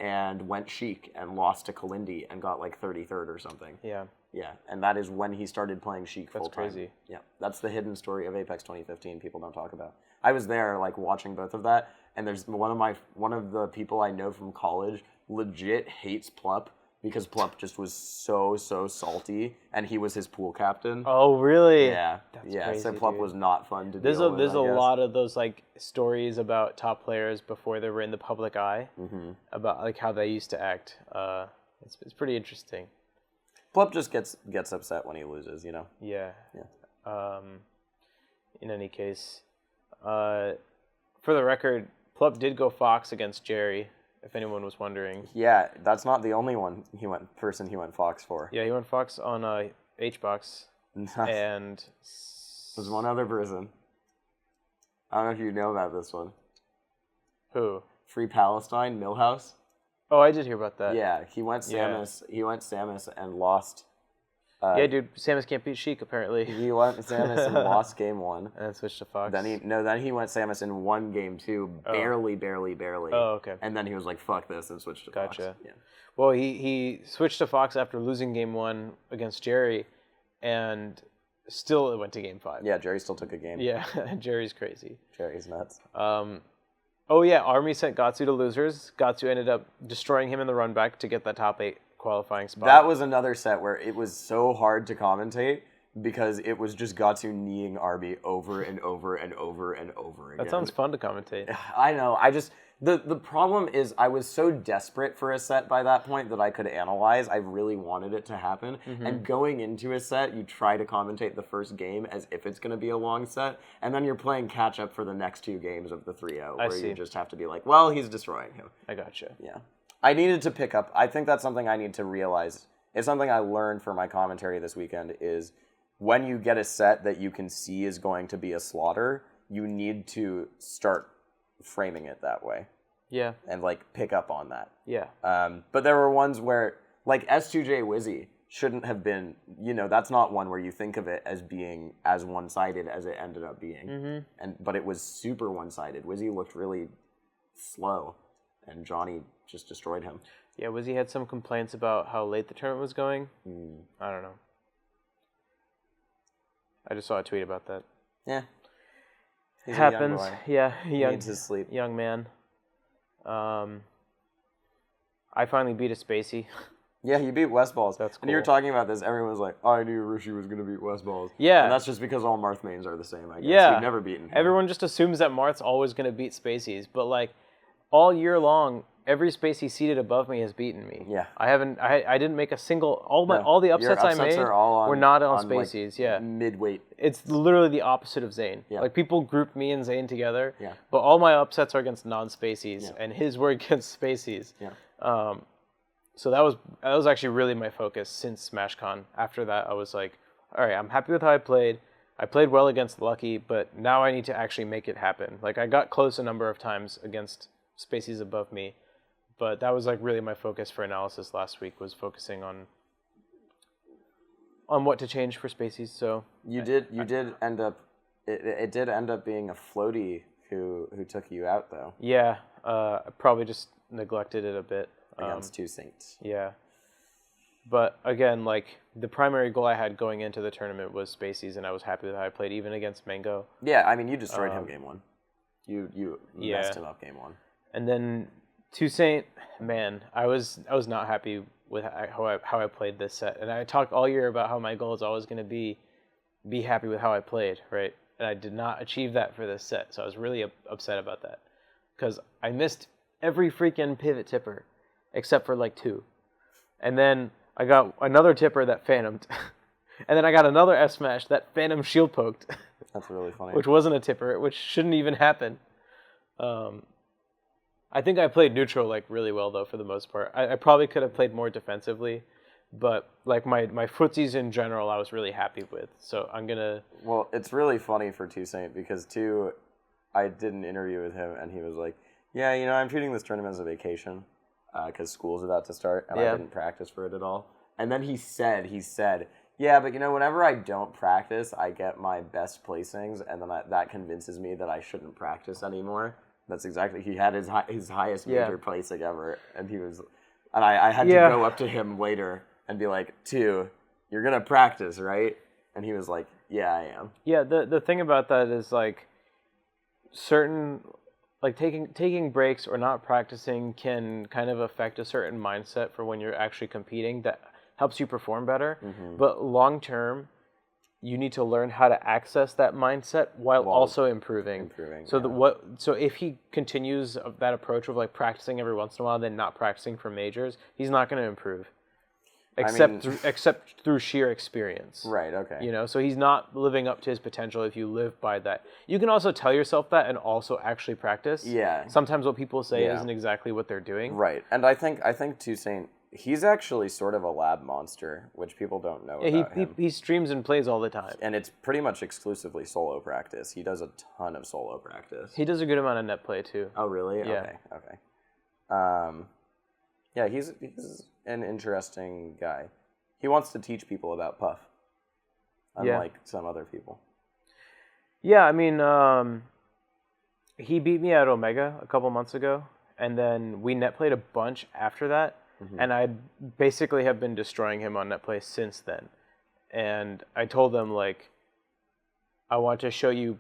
and went Sheik and lost to Kalindi and got like 33rd or something. Yeah. Yeah, and that is when he started playing Sheik full time. That's crazy. Yeah, that's the hidden story of Apex 2015 people don't talk about. I was there like watching both of that, and there's one of the people I know from college legit hates Plup because Plup just was so salty, and he was his pool captain. Oh, really? Yeah. That's crazy, so Plup was not fun to deal with. There's a lot of those like stories about top players before they were in the public eye about like how they used to act. It's pretty interesting. Plup just gets upset when he loses, you know? Yeah. In any case, for the record, Plup did go Fox against Jerry, if anyone was wondering. Yeah, that's not the only person he went Fox for. Yeah, he went Fox on HBox. And there's one other person. I don't know if you know about this one. Who? Free Palestine, Millhouse. Oh, I did hear about that. Yeah, he went Samus. Yeah. He went Samus and lost. Yeah, dude, Samus can't beat Sheik apparently. He went Samus and lost game 1. And then switched to Fox. Then he went Samus and won game 2, barely. Oh, okay. And then he was like, "Fuck this," and switched to Fox. Gotcha. Yeah. Well, he switched to Fox after losing game 1 against Jerry, and still it went to game 5. Yeah, Jerry still took a game. Yeah, Jerry's crazy. Jerry's nuts. Oh yeah, Army sent Gatsu to losers. Gatsu ended up destroying him in the run back to get that top 8 qualifying spot. That was another set where it was so hard to commentate because it was just Gatsu kneeing Army over and over and over and over again. That sounds fun to commentate. I know. The problem is I was so desperate for a set by that point that I could analyze. I really wanted it to happen. And going into a set, you try to commentate the first game as if it's going to be a long set, and then you're playing catch up for the next 2 games of the 3-0, where you just have to be like, well, he's destroying him. I gotcha. Yeah. I needed to pick up. I think that's something I need to realize. It's something I learned for my commentary this weekend is when you get a set that you can see is going to be a slaughter, you need to start framing it that way. Yeah. And like pick up on that. Yeah. But there were ones where like S2J Wizzy shouldn't have been, that's not one where you think of it as being as one-sided as it ended up being. But it was super one-sided. Wizzy looked really slow, and Johnny just destroyed him. Yeah, Wizzy had some complaints about how late the tournament was going. I don't know. I just saw a tweet about that. Yeah. It happens. Yeah, He needs his sleep. Young man. I finally beat a Spacey. Yeah, you beat Westballs. That's cool. And you were talking about this, everyone was like, I knew Rishi was going to beat Westballs. Yeah. And that's just because all Marth mains are the same, I guess. Yeah. You've never beaten him. Everyone just assumes that Marth's always going to beat Spaceys, but like all year long, every Spacey seated above me has beaten me. Yeah. I didn't make a single, all the upsets I made were not on Spaceys, like, mid-weight. It's literally the opposite of Zain. Yeah. Like people group me and Zain together, yeah. But all my upsets are against non-Spaceys, and his were against Spaceys. Yeah. So that was actually really my focus since SmashCon. After that, I was like, all right, I'm happy with how I played. I played well against Lucky, but now I need to actually make it happen. Like I got close a number of times against Spaceys above me, But that was like really my focus for analysis last week, was focusing on what to change for Spacey. So you did end up it did end up being a floaty who took you out though. Yeah, I probably just neglected it a bit against two Saints. Yeah, but again, like the primary goal I had going into the tournament was Spacey's, and I was happy with how I played, even against Mango. Yeah, I mean you destroyed him game one. You messed him up game one. And then two Saint, man, I was not happy with how I played this set, and I talked all year about how my goal is always going to be happy with how I played, right? And I did not achieve that for this set, so I was really upset about that, because I missed every freaking pivot tipper, except for like 2, and then I got another tipper that phantomed, and then I got another S smash that phantom shield poked. That's really funny. Which wasn't a tipper, which shouldn't even happen. I think I played neutral like really well though for the most part. I probably could have played more defensively, but like my footsies in general, I was really happy with. So I'm gonna. Well, it's really funny for Two Saint because I did an interview with him and he was like, "Yeah, I'm treating this tournament as a vacation because school's about to start and I didn't practice for it at all." And then he said, "Yeah, but whenever I don't practice, I get my best placings, and then that convinces me that I shouldn't practice anymore." That's exactly. He had his highest major placing ever, and I had to go up to him later and be like, "Two, you're gonna practice, right?" And he was like, "Yeah, I am." Yeah, the thing about that is like certain like taking breaks or not practicing can kind of affect a certain mindset for when you're actually competing that helps you perform better. Mm-hmm. But long term, you need to learn how to access that mindset while also improving. So if he continues that approach of like practicing every once in a while, then not practicing for majors, he's not going to improve. Except through sheer experience. Right, okay. So he's not living up to his potential if you live by that. You can also tell yourself that and also actually practice. Yeah. Sometimes what people say isn't exactly what they're doing. Right. And I think Two Saint, he's actually sort of a lab monster, which people don't know about him. He streams and plays all the time. And it's pretty much exclusively solo practice. He does a ton of solo practice. He does a good amount of net play, too. Oh, really? Yeah. Okay. Yeah, he's an interesting guy. He wants to teach people about Puff, unlike some other people. Yeah, I mean, he beat me at Omega a couple months ago, and then we net played a bunch after that. Mm-hmm. And I basically have been destroying him on netplay since then. And I told them, like, I want to show you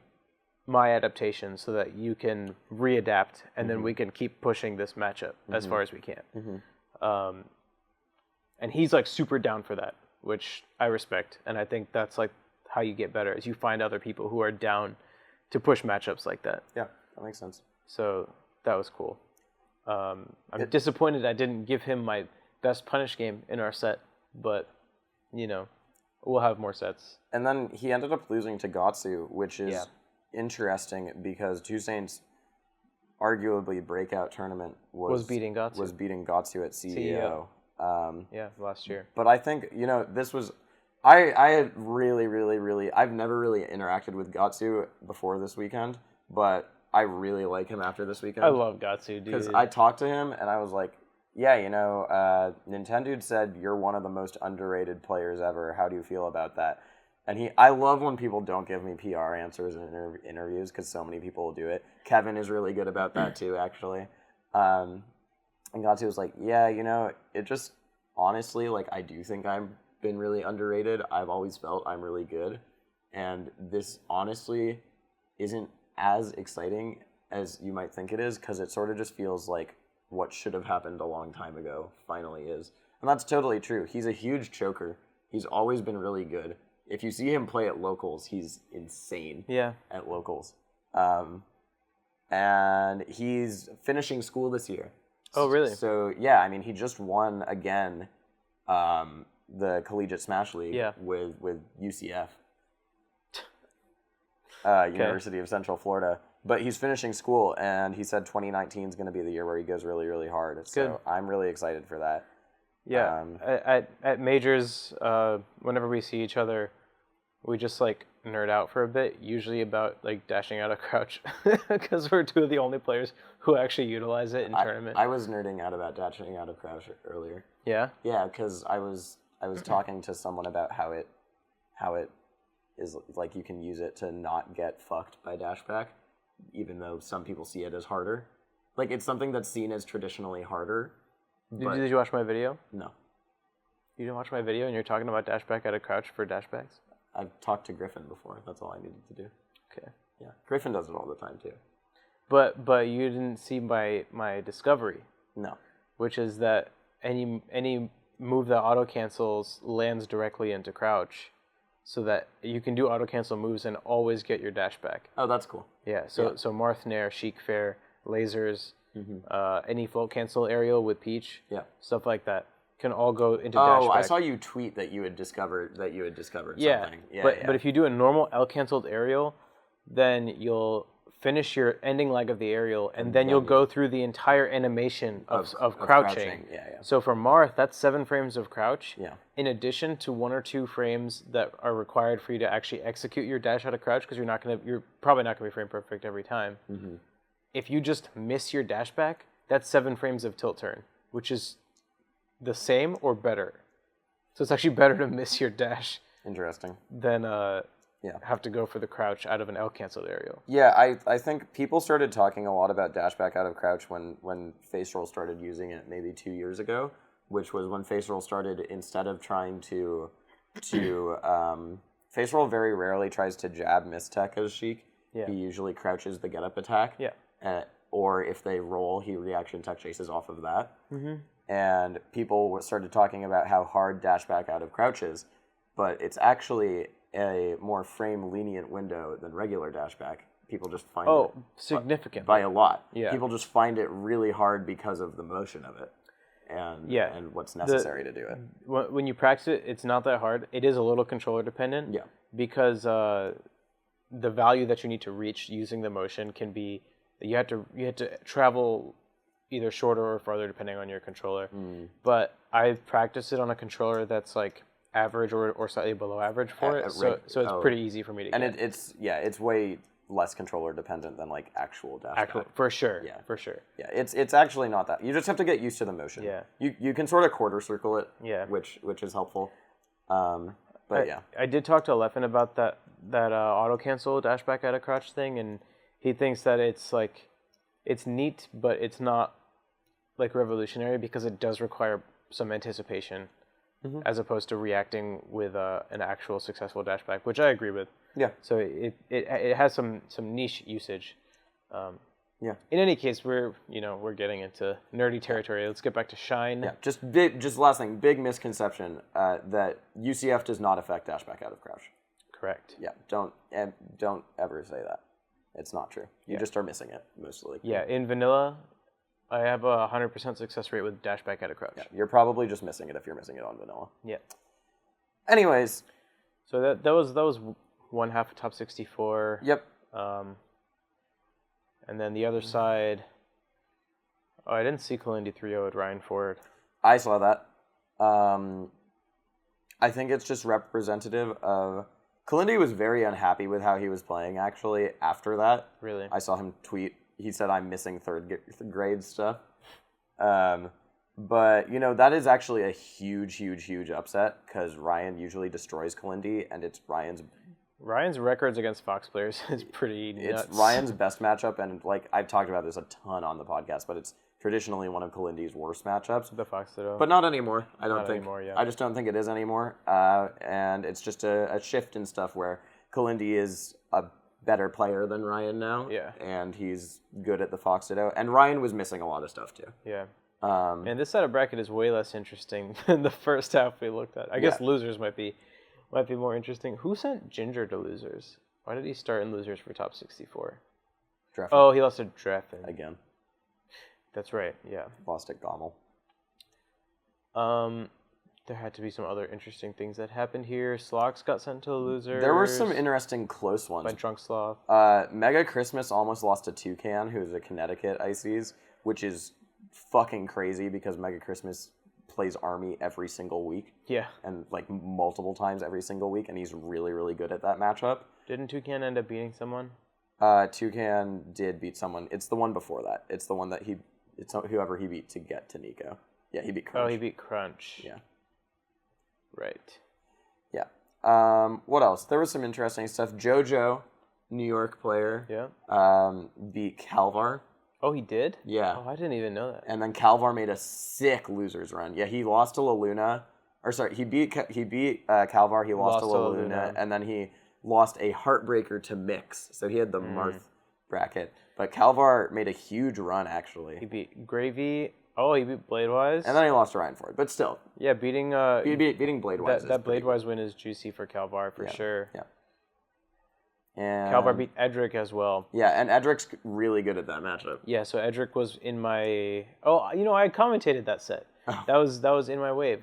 my adaptation so that you can readapt, and then we can keep pushing this matchup as far as we can. Mm-hmm. And he's, like, super down for that, which I respect. And I think that's, like, how you get better, is you find other people who are down to push matchups like that. Yeah, that makes sense. So that was cool. I'm disappointed I didn't give him my best punish game in our set, but, we'll have more sets. And then he ended up losing to Gatsu, which is interesting because Two Saints' arguably breakout tournament was beating Gatsu at CEO. Last year. But I think, this was... I had really... I've never really interacted with Gatsu before this weekend, but... I really like him after this weekend. I love Gatsu, dude. Because I talked to him, and I was like, yeah, Nintendo said you're one of the most underrated players ever. How do you feel about that? And I love when people don't give me PR answers in interviews, because so many people do it. Kevin is really good about that, too, actually. And Gatsu was like, yeah, it just, honestly, like, I do think I've been really underrated. I've always felt I'm really good. And this, honestly, isn't as exciting as you might think it is, because it sort of just feels like what should have happened a long time ago finally is. And that's totally true. He's a huge choker. He's always been really good. If you see him play at locals, he's insane at locals. And he's finishing school this year. Oh, really? So, yeah, I mean, he just won again the Collegiate Smash League with UCF. University of Central Florida. But he's finishing school, and he said 2019 is going to be the year where he goes really, really hard. So I'm really excited for that. Yeah. At majors, whenever we see each other, we just like nerd out for a bit, usually about like dashing out of crouch, because we're two of the only players who actually utilize it in tournament. I was nerding out about dashing out of crouch earlier. Yeah? Yeah, because I was talking to someone about how it is like you can use it to not get fucked by dashback, even though some people see it as harder. Like, it's something that's seen as traditionally harder. Did you watch my video? No. You didn't watch my video and you're talking about dashback out of crouch for dashbacks? I've talked to Griffin before. That's all I needed to do. Okay. Yeah. Griffin does it all the time, too. But you didn't see my discovery. No. Which is that any move that auto cancels lands directly into crouch, so that you can do auto cancel moves and always get your dash back. Oh, that's cool. Yeah. So Marth Nair, Chic Fair, lasers, any float cancel aerial with Peach, stuff like that can all go into dash back. I saw you tweet that you had discovered something. Yeah, but if you do a normal L canceled aerial, then you'll finish your ending leg of the aerial, and then you'll go through the entire animation of crouching. Yeah. So for Marth, that's 7 frames of crouch. Yeah. In addition to 1 or 2 frames that are required for you to actually execute your dash out of crouch, because you're probably not gonna be frame perfect every time. Mm-hmm. If you just miss your dash back, that's 7 frames of tilt turn, which is the same or better. So it's actually better to miss your dash. Interesting. Than have to go for the crouch out of an L canceled aerial. Yeah, I think people started talking a lot about dashback out of crouch when Face Roll started using it maybe 2 years ago, which was when Face Roll started, instead of trying to Face Roll very rarely tries to jab mistech as Sheik. Yeah. He usually crouches the get up attack. Yeah. Or if they roll, he reaction tech chases off of that. Mm-hmm. And people started talking about how hard dashback out of crouch is, but it's actually a more frame lenient window than regular dashback. People just find it significant by a lot. Yeah. People just find it really hard because of the motion of it and what's necessary to do it. When you practice it, it's not that hard. It is a little controller dependent. Yeah. Because the value that you need to reach using the motion can be you had to travel either shorter or farther depending on your controller. But I've practiced it on a controller that's like average or slightly below average for it, so it's pretty easy for me to get. And it's way less controller dependent than like actual dashback. For sure. Yeah. For sure. Yeah, it's actually not that. You just have to get used to the motion. Yeah. You can sort of quarter circle it. Yeah. Which is helpful. But I did talk to Leffen about that auto cancel dashback out of crouch thing, and he thinks that it's neat, but it's not like revolutionary because it does require some anticipation as opposed to reacting with an actual successful dashback, which I agree with. Yeah. So it has some niche usage. Yeah. In any case, we're getting into nerdy territory. Let's get back to Shine. Yeah. Just last thing, big misconception that UCF does not affect dashback out of crouch. Correct. Yeah. Don't ever say that. It's not true. You just are missing it mostly. Yeah. In vanilla, I have a 100% success rate with dashback out of crouch. Yeah, you're probably just missing it if you're missing it on vanilla. Yeah. Anyways. So that was one half of top 64. Yep. And then the other side, I didn't see Kalindi 3-0 at Ryan Ford. I saw that. I think it's just representative of... Kalindi was very unhappy with how he was playing, actually, after that. Really? I saw him tweet. He said, I'm missing third grade stuff. But, that is actually a huge, huge, huge upset, because Ryan usually destroys Kalindi, and it's Ryan's records against Fox players is pretty nuts. It's Ryan's best matchup, and I've talked about this a ton on the podcast, but it's traditionally one of Kalindi's worst matchups. The Fox Ditto. But not anymore. I just don't think it is anymore. And it's just a shift in stuff where Kalindi is a better player than Ryan now. Yeah. And he's good at the Fox Ditto. And Ryan was missing a lot of stuff too. Yeah. And this side of bracket is way less interesting than the first half we looked at. I guess losers might be more interesting. Who sent Ginger to losers? Why did he start in losers for top 64? Dreffin. Oh, he lost to Dreffin. Again. That's right, yeah. Lost at Gommel. There had to be some other interesting things that happened here. Slox got sent to losers. There were some interesting close ones. By Drunk Sloth. Mega Christmas almost lost to Toucan, who's a Connecticut Ices, which is fucking crazy because Mega Christmas plays Army every single week. Yeah. And like multiple times every single week, and he's really, really good at that matchup. Didn't Toucan end up beating someone? Toucan did beat someone. It's the one before that. It's the one that it's whoever he beat to get to Nico. Yeah, he beat Crunch. Oh, he beat Crunch. Yeah. Right. Yeah. What else? There was some interesting stuff. JoJo, New York player. Yeah. Beat Calvar. Oh, he did? Yeah. Oh, I didn't even know that. And then Calvar made a sick losers run. Yeah, he lost to LaLuna. Or sorry, he beat Calvar. He lost to LaLuna, and then he lost a heartbreaker to Mix. So he had the Marth bracket. But Calvar made a huge run, actually. He beat Gravy. Oh, he beat Bladewise. And then he lost to Ryan Ford. But still. Yeah, beating Bladewise. That Bladewise win is juicy for Calvar for sure. Yeah. And Calvar beat Edric as well. Yeah, and Edric's really good at that matchup. Yeah, so Edric was in my... Oh, I commentated that set. Oh. That was in my wave.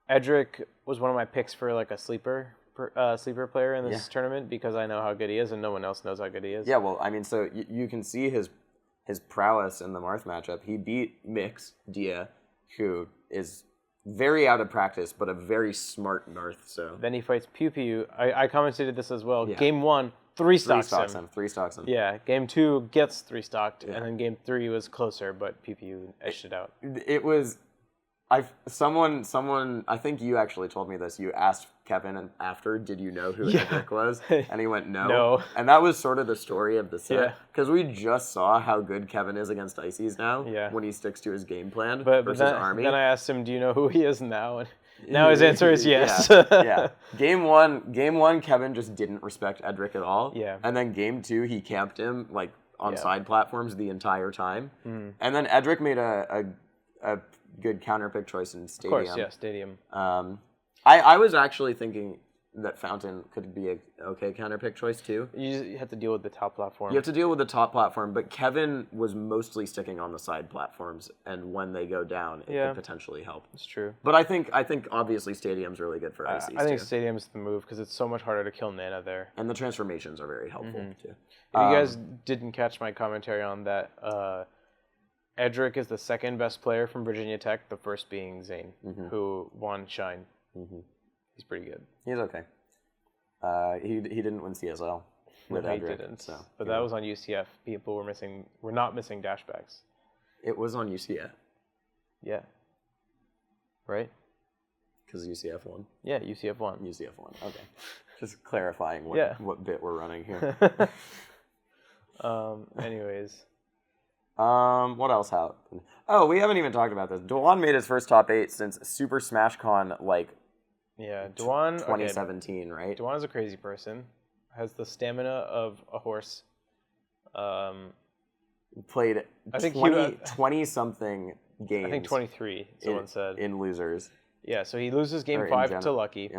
Edric was one of my picks for like a sleeper player in this tournament because I know how good he is and no one else knows how good he is. Yeah, well, I mean, so you can see his prowess in the Marth matchup. He beat Mix Dia, who is very out of practice, but a very smart Marth. So then he fights PewPewU. I commentated this as well. Yeah. Game 1, 3-stocks him. 3-stocks him. Yeah. Game 2 gets 3-stocked, and then Game 3 was closer, but PewPewU edged it out. It was. Someone, I think you actually told me this. You asked Kevin after, did you know who Edric was? And he went, no. No. And that was sort of the story of the set. Because we just saw how good Kevin is against Ices now when he sticks to his game plan versus Army. Then I asked him, do you know who he is now? And now his answer is yes. Yeah. Game one, Kevin just didn't respect Edric at all. Yeah. And then game 2, he camped him like on side platforms the entire time. And then Edric made a good counter pick choice in Stadium. Of course, yeah, Stadium. I was actually thinking that Fountain could be a okay counter pick choice too. You have to deal with the top platform. You have to deal with the top platform, but Kevin was mostly sticking on the side platforms, and when they go down, it could potentially help. It's true. But I think obviously Stadium's really good for ICs I think Stadium's the move because it's so much harder to kill Nana there. And the transformations are very helpful too. If you guys didn't catch my commentary on that, Edric is the second best player from Virginia Tech, the first being Zain, who won Shine. He's pretty good. He's okay. He didn't win CSL with Edric. He didn't. So, but that was on UCF. People were not missing dashbacks. It was on UCF. Yeah. Right? Because UCF won. Yeah, UCF won. UCF won. Okay. Just clarifying what bit we're running here. Anyways. What else happened? Oh, we haven't even talked about this. Dwan made his first top 8 since Super Smash Con, Dwan 2017, right? Dwan is a crazy person. Has the stamina of a horse. Played 20-something games. I think 23, someone said. In losers. Yeah, so he loses game 5 to Lucky.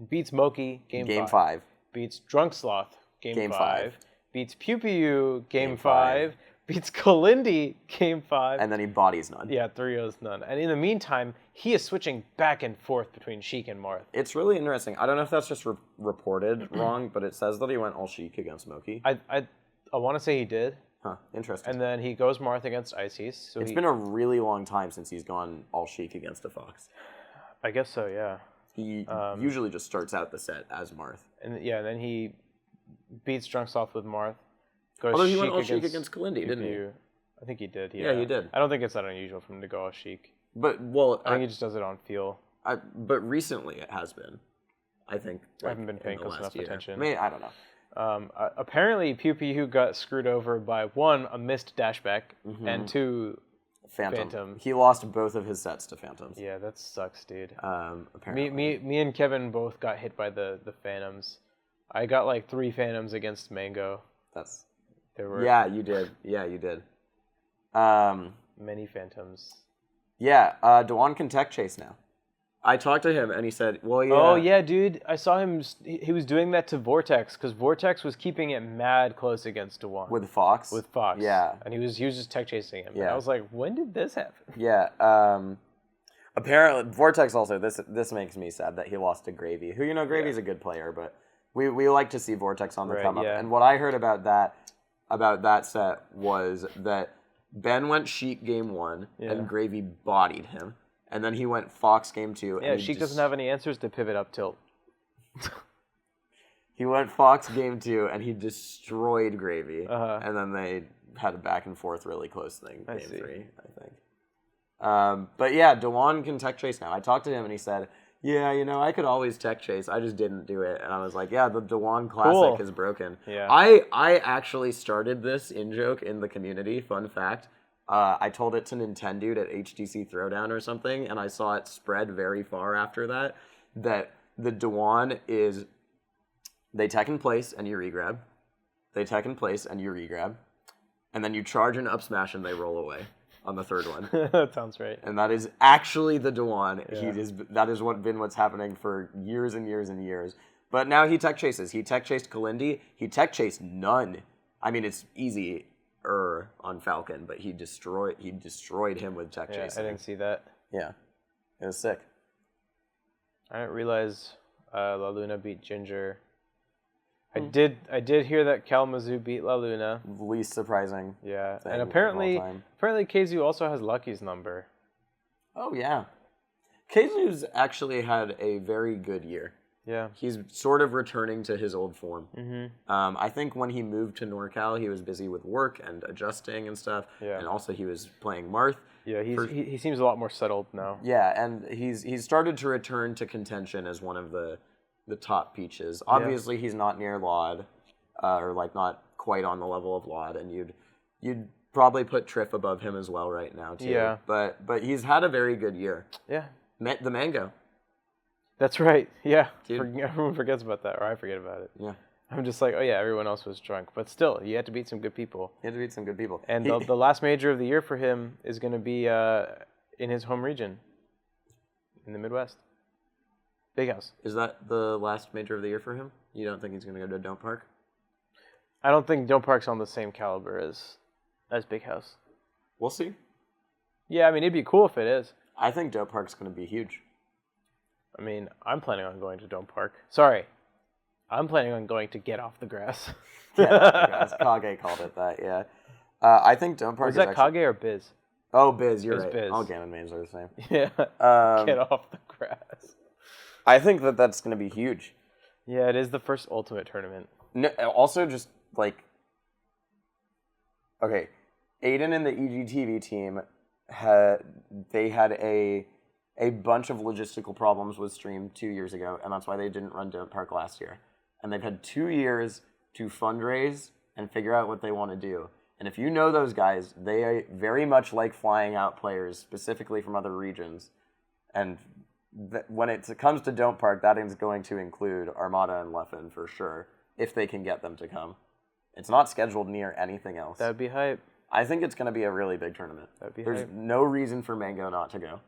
Beats Moki, game 5. Beats Drunk Sloth, game 5. Beats PewPewU, game 5. Beats Kalindi, game 5. And then he bodies none. Yeah, 3-0s none. And in the meantime, he is switching back and forth between Sheik and Marth. It's really interesting. I don't know if that's just reported wrong, but it says that he went all Sheik against Moki. I want to say he did. Huh, interesting. And then he goes Marth against Ices. So it's been a really long time since he's gone all Sheik against a Fox. I guess so, yeah. He usually just starts out the set as Marth. And then he beats Drunk Sloth with Marth. Although he went all Sheik against Kalindi, didn't he? I think he did, yeah. Yeah, he did. I don't think it's that unusual for him to go all Sheik. But, I think he just does it on feel. But recently it has been, I think. I haven't been paying close enough attention. I don't know. Apparently, PewPewU got screwed over by 1, a missed dashback, and 2, Phantom. He lost both of his sets to Phantoms. Yeah, that sucks, dude. Apparently. Me and Kevin both got hit by the Phantoms. I got like 3 Phantoms against Mango. Yeah, you did. Many Phantoms. Yeah, Dwan can tech chase now. I talked to him and he said, well, yeah. Oh, yeah, dude. I saw him. He was doing that to Vortex because Vortex was keeping it mad close against Dwan. With Fox? With Fox. Yeah. And he was just tech chasing him. Yeah. And I was like, when did this happen? Yeah. Apparently, Vortex also, this makes me sad that he lost to Gravy, who, Gravy's a good player, but we like to see Vortex on the come up. Yeah. And what I heard about that set was that Ben went Sheik game 1, and Gravy bodied him. And then he went Fox game 2. Yeah, Sheik doesn't have any answers to pivot up tilt. He went Fox game 2, and he destroyed Gravy. And then they had a back and forth really close thing game 3, I think. But yeah, Dewan can tech chase now. I talked to him, and he said, yeah, I could always tech chase. I just didn't do it. And I was like, yeah, the Dewan Classic is broken. Yeah. I actually started this in-joke in the community, fun fact. I told it to Nintendude at HTC Throwdown or something, and I saw it spread very far after that the Dewan is, they tech in place and you regrab. They tech in place and you regrab. And then you charge and up smash and they roll away on the third one. That sounds right. And that is actually the Dewan. Yeah. That is what's happening for years and years and years. But now he tech chases. He tech chased Kalindi. He tech chased none. I mean, it's easy on Falcon, but he destroyed him with tech chasing. I didn't see that. Yeah. It was sick. I didn't realize La Luna beat Ginger. I did hear that Kalamazoo beat La Luna. Least surprising. Yeah, and apparently KZU also has Lucky's number. Oh yeah, KZU's actually had a very good year. Yeah, he's sort of returning to his old form. Mm-hmm. I think when he moved to NorCal, he was busy with work and adjusting and stuff. Yeah. And also he was playing Marth. Yeah, he seems a lot more settled now. Yeah, and he's started to return to contention as one of the top peaches. Obviously, he's not near Laud, or like not quite on the level of Laud, and you'd probably put Triff above him as well right now too. Yeah. But he's had a very good year. Yeah. The Mango. That's right. Yeah. Everyone forgets about that, or I forget about it. Yeah. I'm just like, oh yeah, everyone else was drunk, but still, you had to beat some good people. And the last major of the year for him is going to be in his home region, in the Midwest. Big House. Is that the last major of the year for him? You don't think he's going to go to Don't Park? I don't think Don't Park's on the same caliber as Big House. We'll see. Yeah, I mean, it'd be cool if it is. I think Don't Park's going to be huge. I mean, I'm planning on going to Don't Park. Sorry. I'm planning on going to Get Off the Grass. Get Off the Grass. Kage called it that, yeah. I think Don't Park is that Kage or Biz? Oh, Biz, you're right. Biz. All Ganon names are the same. Yeah. Get Off the Grass. I think that's going to be huge. Yeah, it is the first Ultimate tournament. No, also, just like, okay, Aiden and the EGTV team had a bunch of logistical problems with Stream 2 years ago, and that's why they didn't run Don't Park last year. And they've had 2 years to fundraise and figure out what they want to do. And if you know those guys, they very much like flying out players, specifically from other regions. And when it comes to Don't Park, that is going to include Armada and Leffen for sure, if they can get them to come. It's not scheduled near anything else. That'd be hype. I think it's going to be a really big tournament. There's no reason for Mango not to go.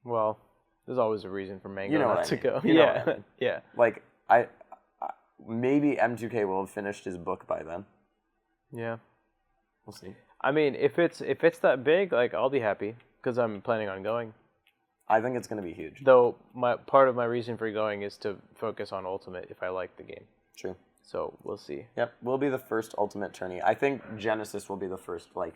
Well, there's always a reason for Mango not to go. You know what I mean. Yeah. Like, I maybe M2K will have finished his book by then. Yeah. We'll see. I mean, if it's that big, like, I'll be happy because I'm planning on going. I think it's going to be huge. Though part of my reason for going is to focus on Ultimate if I like the game. True. So we'll see. Yep, we'll be the first Ultimate tourney. I think Genesis will be the first, like,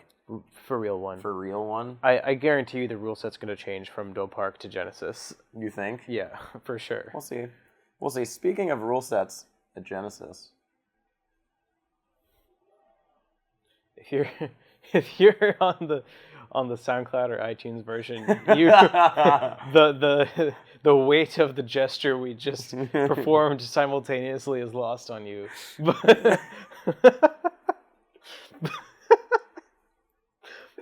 for real one. For real one. I guarantee you the rule set's going to change from Don't Park to Genesis. You think? Yeah, for sure. We'll see. We'll see. Speaking of rule sets at Genesis, if you're on the SoundCloud or iTunes version, you the weight of the gesture we just performed simultaneously is lost on you.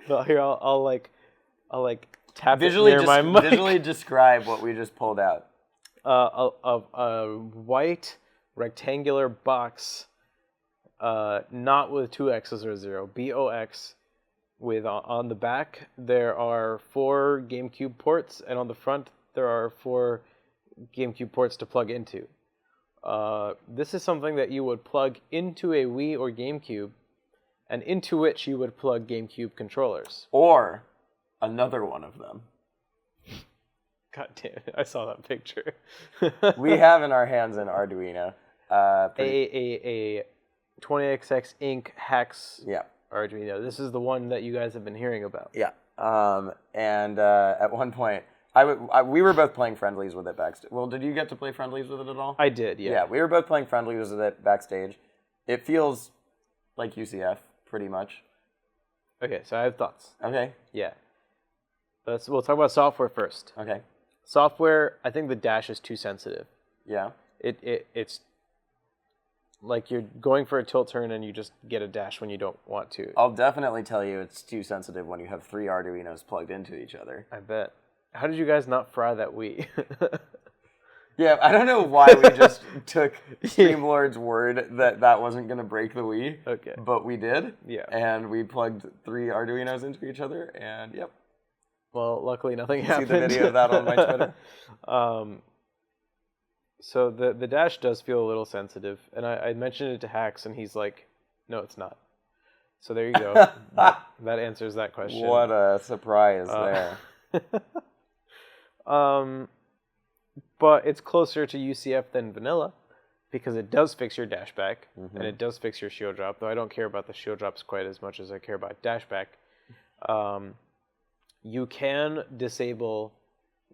But here I'll tap visually it near my mic. Visually describe what we just pulled out. A white rectangular box, not with 2 X's or 0, BOX. With on the back there are 4 GameCube ports, and on the front there are 4 GameCube ports to plug into. This is something that you would plug into a Wii or GameCube, and into which you would plug GameCube controllers. Or another one of them. God damn it, I saw that picture. We have in our hands an Arduino. A 20XX Inc. Hex. Yeah. Arduino. This is the one that you guys have been hearing about. Yeah. And at one point, we were both playing friendlies with it backstage. Well, did you get to play friendlies with it at all? I did, yeah. Yeah, we were both playing friendlies with it backstage. It feels like UCF, pretty much. Okay, so I have thoughts. Okay. Yeah. We'll talk about software first. Okay. Software, I think the dash is too sensitive. Yeah. It's like you're going for a tilt turn and you just get a dash when you don't want to. I'll definitely tell you it's too sensitive when you have 3 Arduinos plugged into each other. I bet. How did you guys not fry that Wii? Yeah, I don't know why we just took Streamlord's word that wasn't going to break the Wii. Okay. But we did. Yeah. And we plugged 3 Arduinos into each other, and yep. Well, luckily nothing happened. See the video of that on my Twitter. So the dash does feel a little sensitive, and I mentioned it to Hax, and he's like, no, it's not. So there you go. that answers that question. What a surprise there. But it's closer to UCF than vanilla, because it does fix your dashback, and it does fix your shield drop, though I don't care about the shield drops quite as much as I care about dashback. You can disable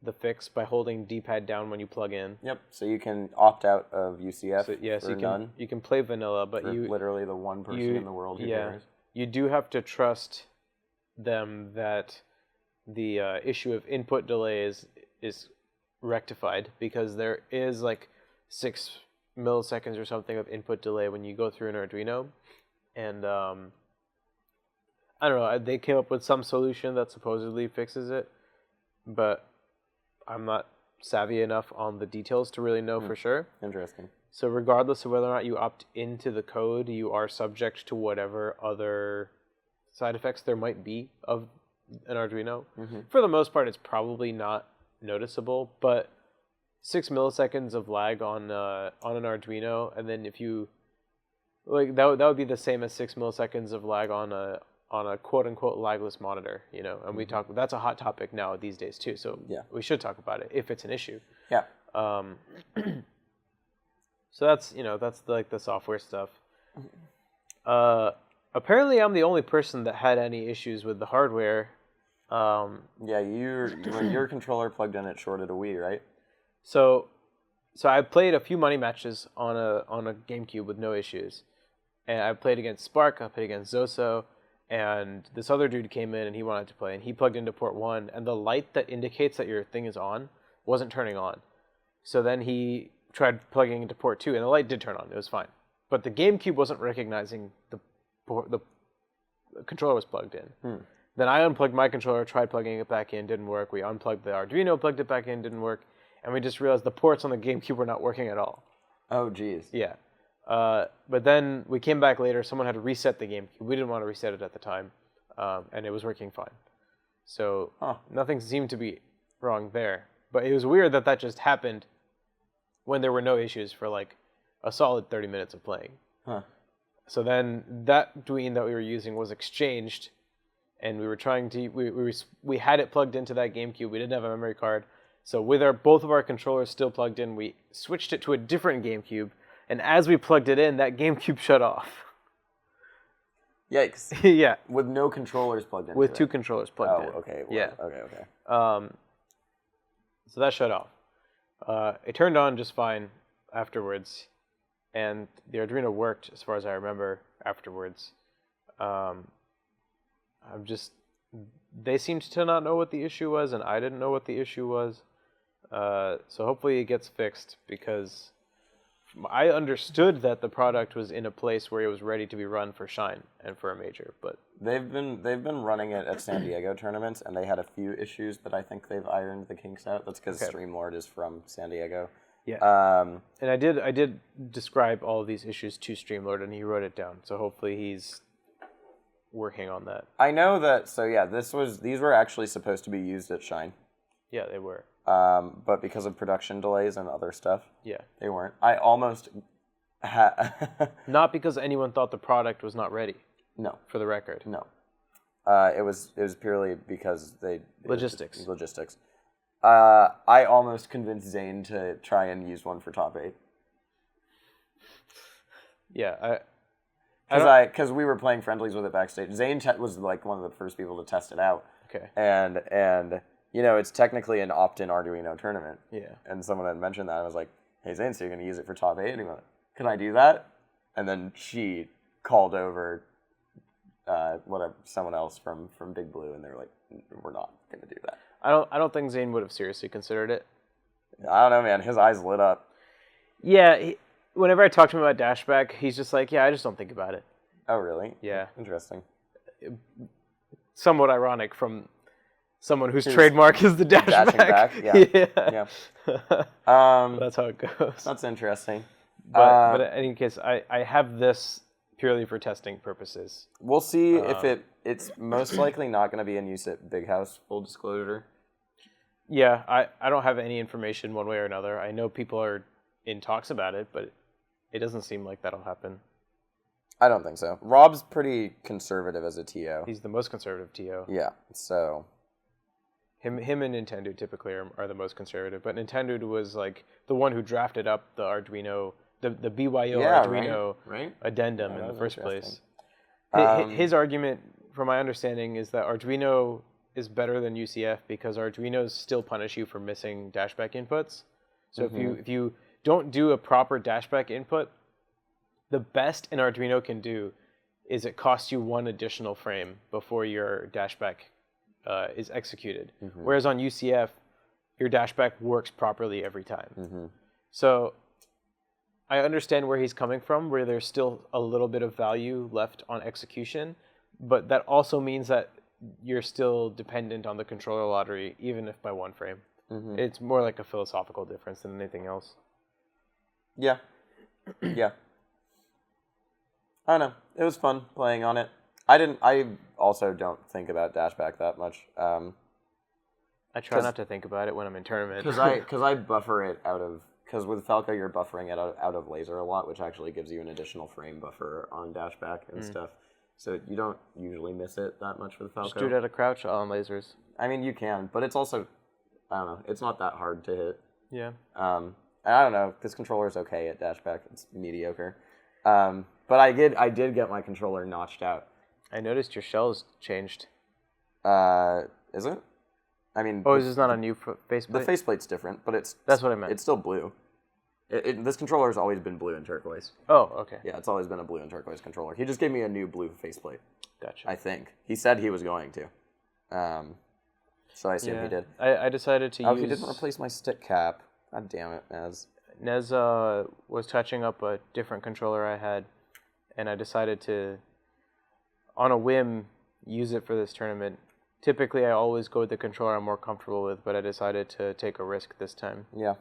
the fix by holding D-pad down when you plug in. Yep. So you can opt out of UCF so none. you can play vanilla, but for you literally the one person in the world who cares. You do have to trust them that the issue of input delay is rectified, because there is like 6 milliseconds or something of input delay when you go through an Arduino, and I don't know. They came up with some solution that supposedly fixes it, but I'm not savvy enough on the details to really know for sure. Interesting. So regardless of whether or not you opt into the code, you are subject to whatever other side effects there might be of an Arduino. For the most part, it's probably not noticeable, but 6 milliseconds of lag on an Arduino, and then if you like that would be the same as 6 milliseconds of lag on a quote-unquote lagless monitor, you know, and we talk, that's a hot topic now these days too, so we should talk about it if it's an issue. Yeah. So that's like the software stuff. Apparently I'm the only person that had any issues with the hardware. Yeah, when your controller plugged in, it shorted a Wii, right? So I played a few money matches on a GameCube with no issues, and I played against Spark, I played against Zoso, and this other dude came in and he wanted to play, and he plugged into port 1, and the light that indicates that your thing is on wasn't turning on. So then he tried plugging into port 2, and the light did turn on. It was fine. But the GameCube wasn't recognizing the controller was plugged in. Then I unplugged my controller, tried plugging it back in, didn't work. We unplugged the Arduino, plugged it back in, didn't work. And we just realized the ports on the GameCube were not working at all. Oh, geez. Yeah. But then we came back later. Someone had to reset the GameCube. We didn't want to reset it at the time. And it was working fine. So nothing seemed to be wrong there. But it was weird that just happened when there were no issues for like a solid 30 minutes of playing. So then that Dween that we were using was exchanged, and we were trying to we had it plugged into that GameCube. We didn't have a memory card, so with both of our controllers still plugged in, we switched it to a different GameCube, and as we plugged it in, that GameCube shut off. Yikes! Yeah, with no controllers plugged in. With 2 controllers plugged in. Oh, okay. Well, yeah. Okay. So that shut off. It turned on just fine afterwards, and the Arduino worked as far as I remember afterwards. They seemed to not know what the issue was, and I didn't know what the issue was. So hopefully it gets fixed, because I understood that the product was in a place where it was ready to be run for Shine and for a major, but they've been running it at San Diego tournaments, and they had a few issues that I think they've ironed the kinks out. That's because Streamlord is from San Diego. Yeah. And I did describe all of these issues to Streamlord, and he wrote it down. So hopefully he's working on that. I know that. So yeah, these were actually supposed to be used at Shine. Yeah, they were. But because of production delays and other stuff, they weren't. I almost not because anyone thought the product was not ready. No. For the record. No. It was purely because logistics. I almost convinced Zain to try and use one for top 8. Yeah, Because we were playing friendlies with it backstage. Zain was like one of the first people to test it out. Okay. And you know, it's technically an opt-in Arduino tournament. Yeah. And someone had mentioned that. I was like, hey, Zain, so you're going to use it for top 8? And he went, can I do that? And then she called over someone else from Big Blue, and they were like, we're not going to do that. I don't think Zain would have seriously considered it. I don't know, man. His eyes lit up. Yeah. Whenever I talk to him about dashback, he's just like, yeah, I just don't think about it. Oh, really? Yeah. Interesting. Somewhat ironic from someone whose trademark is the dashback. Dashing back, yeah. That's how it goes. That's interesting. But in any case, I have this purely for testing purposes. We'll see if it's most likely not going to be in use at Big House, full disclosure. Yeah, I don't have any information one way or another. I know people are in talks about it, but it doesn't seem like that'll happen. I don't think so. Rob's pretty conservative as a TO. He's the most conservative TO. Yeah, so... Him and Nintendo typically are the most conservative, but Nintendo was like the one who drafted up the Arduino, the BYO Arduino addendum in the first place. His argument, from my understanding, is that Arduino is better than UCF because Arduinos still punish you for missing dashback inputs. So if you don't do a proper dashback input, the best an Arduino can do is it costs you one additional frame before your dashback is executed. Whereas on UCF, your dashback works properly every time. So I understand where he's coming from, where there's still a little bit of value left on execution, but that also means that you're still dependent on the controller lottery, even if by one frame. It's more like a philosophical difference than anything else. Yeah. Yeah. I don't know. It was fun playing on it. I also don't think about dashback that much. I try not to think about it when I'm in tournament. Because I buffer it out of... Because with Falco, you're buffering it out of laser a lot, which actually gives you an additional frame buffer on dashback and stuff. So you don't usually miss it that much with Falco. Just do it at a crouch on lasers. I mean, you can, but it's also... I don't know. It's not that hard to hit. Yeah. And I don't know. This controller's okay at dashback. It's mediocre. But I did get my controller notched out. I noticed your shell's changed. Is it? I mean... Oh, is this not a new faceplate? The faceplate's different, but it's... That's what I meant. It's still blue. This controller's always been blue and turquoise. Oh, okay. Yeah, it's always been a blue and turquoise controller. He just gave me a new blue faceplate. Gotcha. I think. He said he was going to. So I assume he did. I decided to use... Oh, he didn't replace my stick cap. God damn it, Nez. Nez was touching up a different controller I had, and I decided to, on a whim, use it for this tournament. Typically, I always go with the controller I'm more comfortable with, but I decided to take a risk this time. Yeah.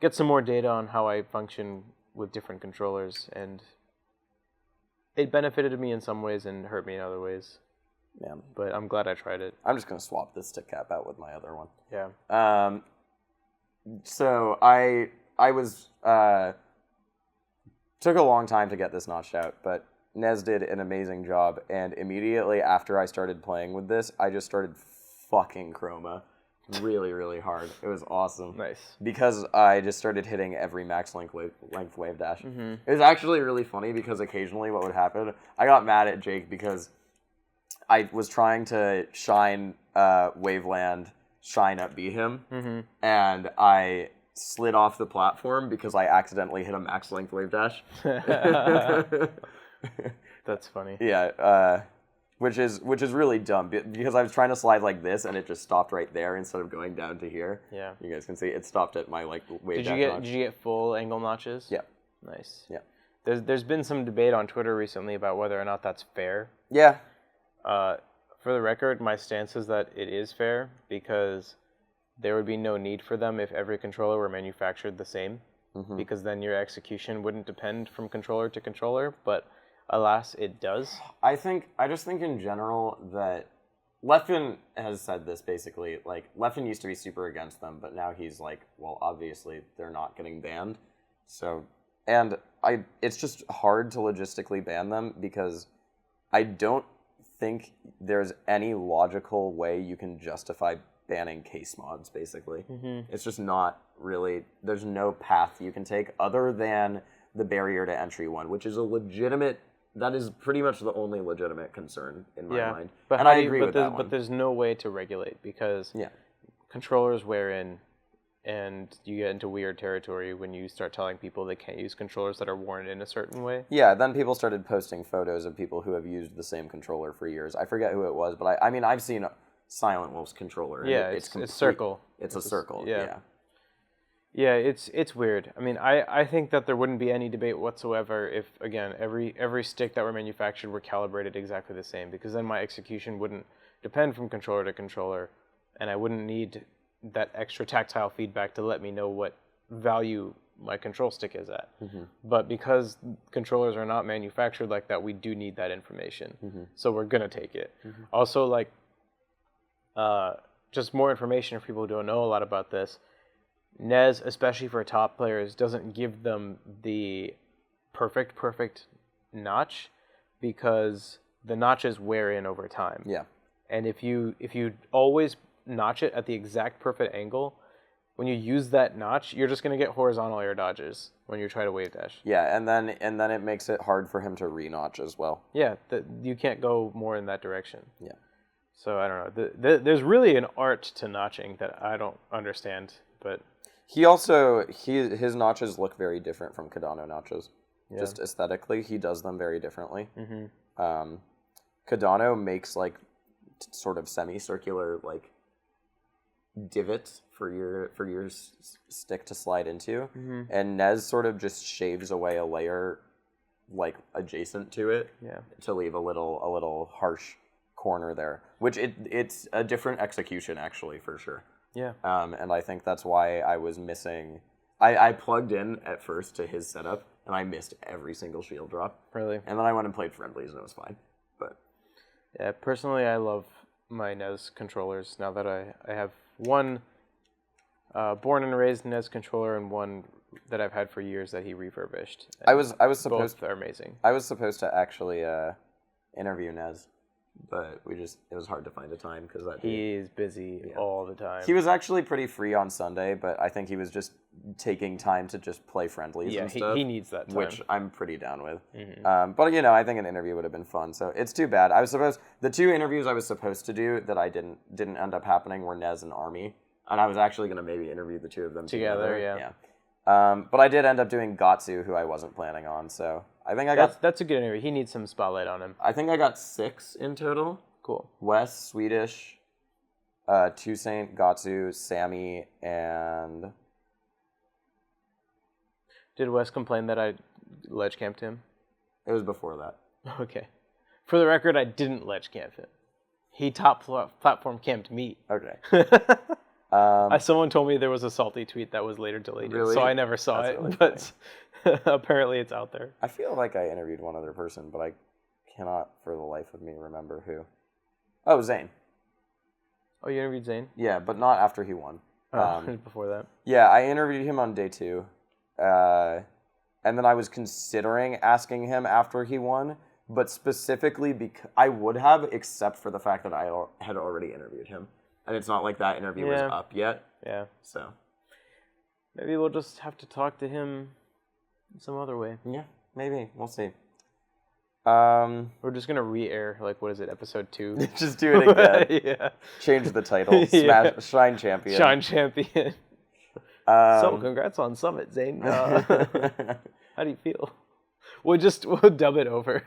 Get some more data on how I function with different controllers, and it benefited me in some ways and hurt me in other ways. Yeah. But I'm glad I tried it. I'm just going to swap this stick cap out with my other one. Yeah. So I was... took a long time to get this notched out, but Nez did an amazing job, and immediately after I started playing with this, I just started fucking chroma really, really hard. It was awesome. Nice. Because I just started hitting every max length wave dash. It was actually really funny because occasionally what would happen, I got mad at Jake because I was trying to shine Waveland, shine up beat him, and I slid off the platform because I accidentally hit a max length wave dash. That's funny. Yeah, which is really dumb because I was trying to slide like this and it just stopped right there instead of going down to here. Yeah. You guys can see it stopped at my wave dash notch. Did you get full angle notches? Yeah. Nice. Yeah. There's been some debate on Twitter recently about whether or not that's fair. Yeah. For the record, my stance is that it is fair because there would be no need for them if every controller were manufactured the same, because then your execution wouldn't depend from controller to controller, but alas, it does. I just think in general that Leffen has said this basically, like, Leffen used to be super against them, but now he's like, well, obviously they're not getting banned, so, and it's just hard to logistically ban them because I don't think there's any logical way you can justify banning case mods, basically. It's just not really, there's no path you can take other than the barrier to entry one, which is a legitimate that is pretty much the only legitimate concern in my mind. But and I agree with that one. But there's no way to regulate because controllers wear in, and you get into weird territory when you start telling people they can't use controllers that are worn in a certain way. Yeah, then people started posting photos of people who have used the same controller for years. I forget who it was, but I mean, I've seen Silent Wolf's controller. Yeah, it's circle. It's a circle, Yeah, it's weird. I mean, I think that there wouldn't be any debate whatsoever if, again, every stick that were manufactured were calibrated exactly the same, because then my execution wouldn't depend from controller to controller, and I wouldn't need that extra tactile feedback to let me know what value my control stick is at. But because controllers are not manufactured like that, we do need that information. So we're going to take it. Also, like, just more information for people who don't know a lot about this. NES, especially for top players, doesn't give them the perfect notch because the notches wear in over time. Yeah. And if you always notch it at the exact perfect angle, when you use that notch, you're just going to get horizontal air dodges when you try to wave dash. Yeah, and then it makes it hard for him to re-notch as well. Yeah, you can't go more in that direction. Yeah. So I don't know. There's really an art to notching that I don't understand, but his notches look very different from Cardano notches. Yeah. Just aesthetically, he does them very differently. Cardano makes like sort of semicircular like divots for your stick to slide into, and NES sort of just shaves away a layer like adjacent to it to leave a little harsh corner there, which it's a different execution actually for sure. Yeah. And I think that's why I was missing. I plugged in at first to his setup and I missed every single shield drop. Really? And then I went and played friendlies and it was fine. But yeah, personally I love my NES controllers now that I have one born and raised NES controller and one that I've had for years that he refurbished. I was supposed both are amazing. I was supposed to actually interview NES, but it was hard to find a time because he's busy all the time. He was actually pretty free on Sunday, but I think he was just taking time to just play friendlies and stuff. He needs that time. Which I'm pretty down with. But I think an interview would have been fun. So it's too bad. The two interviews I was supposed to do that I didn't end up happening were NES and Army, and I was actually going to maybe interview the two of them together. Yeah. But I did end up doing Gatsu, who I wasn't planning on. So I think that's a good interview. He needs some spotlight on him. I think I got 6 in total. Cool. Wes, Swedish, Toussaint, Gatsu, Sammy, and... Did Wes complain that I ledge camped him? It was before that. Okay. For the record, I didn't ledge camp him. He platform camped me. Okay. Someone told me there was a salty tweet that was later deleted, really? So I never saw it, really but apparently it's out there. I feel like I interviewed one other person, but I cannot for the life of me remember who. Oh, Zain. Oh, you interviewed Zain? Yeah, but not after he won. Before that. Yeah, I interviewed him on day 2. And then I was considering asking him after he won, but specifically because I would have, except for the fact that I had already interviewed him. And it's not like that interview was up yet. Yeah. So maybe we'll just have to talk to him some other way. Yeah, maybe. We'll see. We're just going to re-air, like, what is it, episode 2? Just do it again. Yeah. Change the title. Shine Champion. Shine Champion. So, congrats on Summit, Zain. How do you feel? We'll dub it over.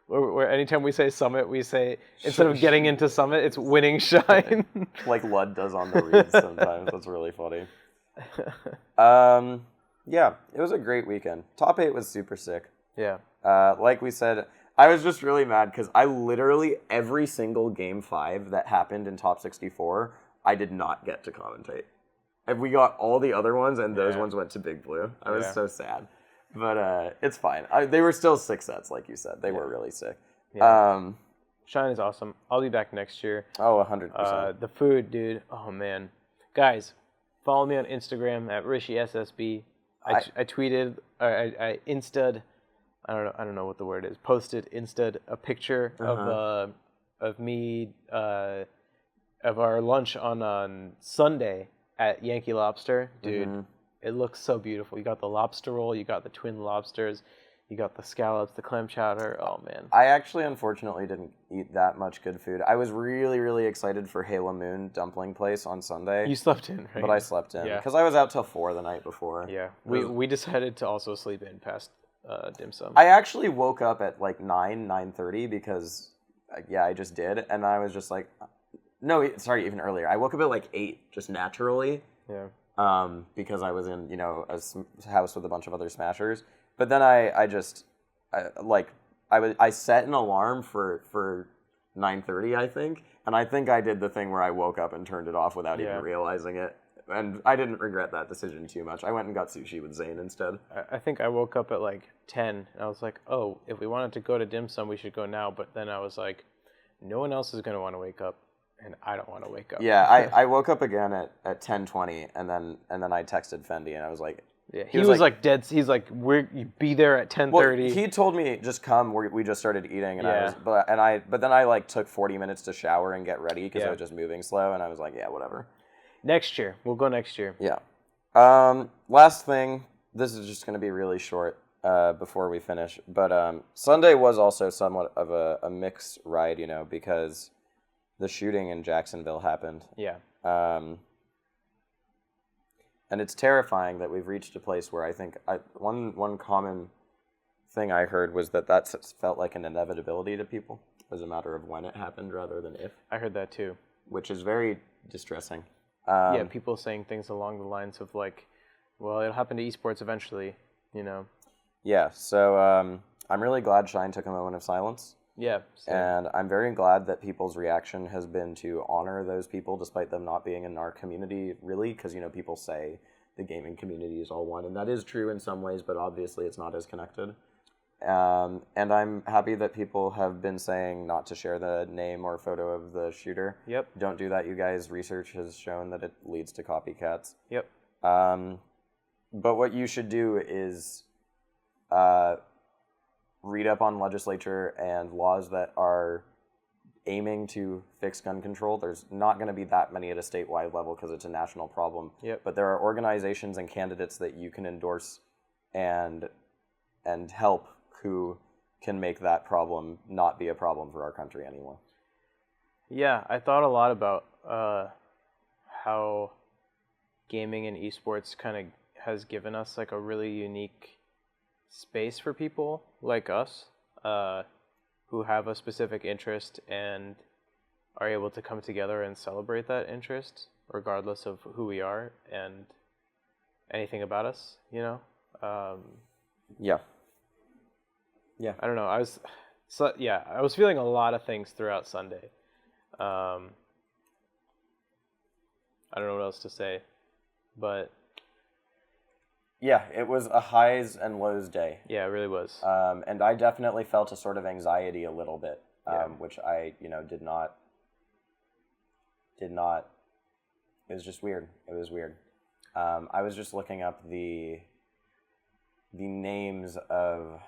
Where anytime we say Summit, we say, instead of getting into Summit, it's winning Shine. Like Lud does on the reads sometimes. That's really funny. Yeah, it was a great weekend. Top 8 was super sick. Yeah. Like we said, I was just really mad because I literally, every single Game 5 that happened in Top 64, I did not get to commentate. And we got all the other ones, and those ones went to Big Blue. I was so sad. But it's fine. They were still 6 sets, like you said. They were really sick. Yeah. Shine is awesome. I'll be back next year. Oh, 100%. The food, dude. Oh, man. Guys, follow me on Instagram at Rishi SSB. I tweeted, I insta'd, I don't know what the word is. Posted insta'd a picture of me of our lunch on Sunday at Yankee Lobster, dude. It looks so beautiful. You got the lobster roll, you got the twin lobsters, You got the scallops, the clam chowder. Oh, man. I actually, unfortunately, didn't eat that much good food. I was really, really excited for Halo Moon Dumpling Place on Sunday. You slept in, right? But I slept in. Yeah. Because I was out till 4 the night before. Yeah. We decided to also sleep in past dim sum. I actually woke up at like 9:30 because, I just did. And I was just like, no, sorry, even earlier. I woke up at like 8, just naturally. Yeah. Because I was in, a house with a bunch of other smashers. But then I set an alarm for 9:30, I think. And I think I did the thing where I woke up and turned it off without even realizing it. And I didn't regret that decision too much. I went and got sushi with Zain instead. I think I woke up at like 10, and I was like, oh, if we wanted to go to dim sum, we should go now. But then I was like, no one else is going to want to wake up, and I don't want to wake up. Yeah, I woke up again at 10:20, and then I texted Fendi, and I was like... Yeah, he was like dead. He's like, you be there at 10:30. Well, he told me just come. We just started eating, and but then I like took 40 minutes to shower and get ready because I was just moving slow, and I was like, yeah, whatever. Next year, we'll go next year. Yeah. Last thing. This is just going to be really short before we finish, but Sunday was also somewhat of a mixed ride, because the shooting in Jacksonville happened. Yeah. And it's terrifying that we've reached a place where I think one common thing I heard was that felt like an inevitability to people. It was a matter of when it happened rather than if. I heard that too. Which is very distressing. People saying things along the lines of like, well, it'll happen to esports eventually, Yeah, so I'm really glad Shine took a moment of silence. Yeah. Same. And I'm very glad that people's reaction has been to honor those people despite them not being in our community, really, because, people say the gaming community is all one, and that is true in some ways, but obviously it's not as connected. And I'm happy that people have been saying not to share the name or photo of the shooter. Yep. Don't do that, you guys. Research has shown that it leads to copycats. Yep. But what you should do is... read up on legislature and laws that are aiming to fix gun control. There's not going to be that many at a statewide level because it's a national problem. Yep. But there are organizations and candidates that you can endorse and help who can make that problem not be a problem for our country anymore. Yeah, I thought a lot about how gaming and esports kind of has given us like a really unique space for people like us who have a specific interest and are able to come together and celebrate that interest regardless of who we are and anything about us, Yeah. I don't know. I was feeling a lot of things throughout Sunday. I don't know what else to say, but yeah, it was a highs and lows day. Yeah, it really was. And I definitely felt a sort of anxiety a little bit, which I, did not. It was just weird. It was weird. I was just looking up the names of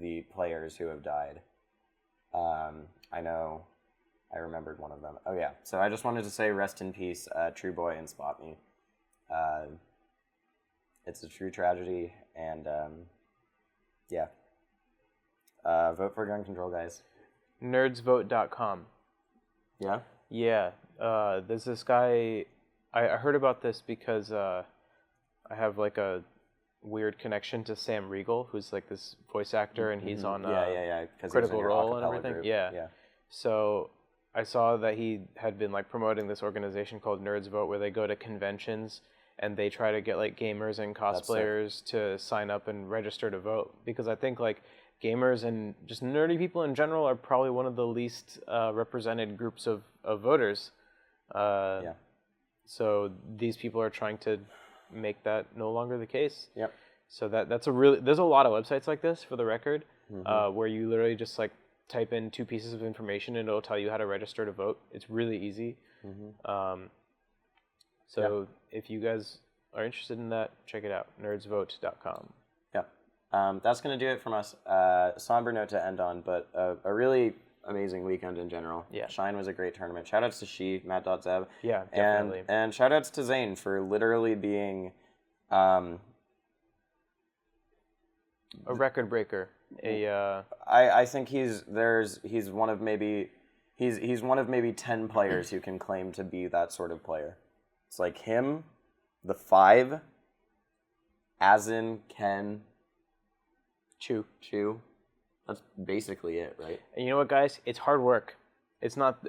the players who have died. I remembered one of them. Oh yeah. So I just wanted to say rest in peace, True Boy and Spot Me. It's a true tragedy, and vote for gun control, guys. Nerdsvote.com. Yeah? Yeah. There's this guy, I heard about this because I have like a weird connection to Sam Riegel, who's like this voice actor, and he's on Critical Role and everything. Group. Yeah. So I saw that he had been like promoting this organization called Nerds Vote, where they go to conventions and they try to get like gamers and cosplayers to sign up and register to vote, because I think like gamers and just nerdy people in general are probably one of the least represented groups of voters. So these people are trying to make that no longer the case. Yep. So there's a lot of websites like this, for the record, where you literally just like type in 2 pieces of information and it'll tell you how to register to vote. It's really easy. If you guys are interested in that, check it out, nerdsvote.com. That's going to do it from us. Somber note to end on, but a really amazing weekend in general. Yeah. Shine was a great tournament. Shoutouts to She, Matt.Zeb. Yeah, definitely. And shoutouts to Zain for literally being A record breaker. I think he's one of maybe 10 players who can claim to be that sort of player. It's like him, the 5, Azin, Ken, Chu. That's basically it, right? And you know what, guys? It's hard work. It's not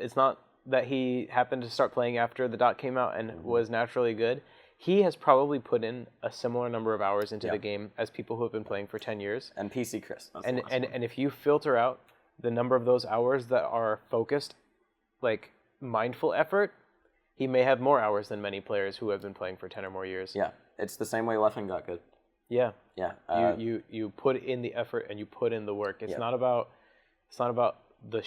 that he happened to start playing after the dot came out and was naturally good. He has probably put in a similar number of hours into the game as people who have been playing for 10 years. And PC Chris. And if you filter out the number of those hours that are focused, like mindful effort, he may have more hours than many players who have been playing for 10 or more years. Yeah, it's the same way Leffen got good. Yeah. Yeah. You put in the effort and you put in the work. It's not about the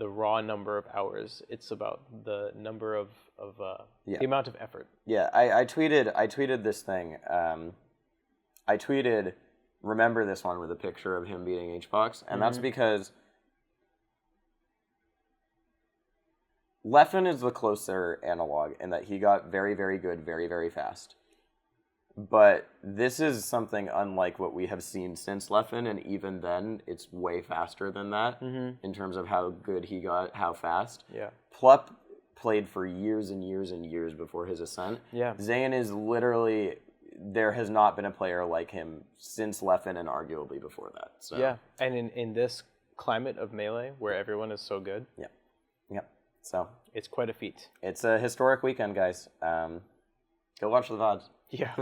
raw number of hours. It's about the number of the amount of effort. Yeah, I tweeted this thing. I tweeted, remember this one with a picture of him beating HBox, and that's because Leffen is the closer analog in that he got very, very good very, very fast. But this is something unlike what we have seen since Leffen, and even then, it's way faster than that in terms of how good he got, how fast. Yeah. Plup played for years and years and years before his ascent. Yeah. Zain is literally, there has not been a player like him since Leffen and arguably before that. So. Yeah, and in this climate of Melee where everyone is so good. Yeah. So. It's quite a feat. It's a historic weekend, guys. Go watch the VODs. Yeah.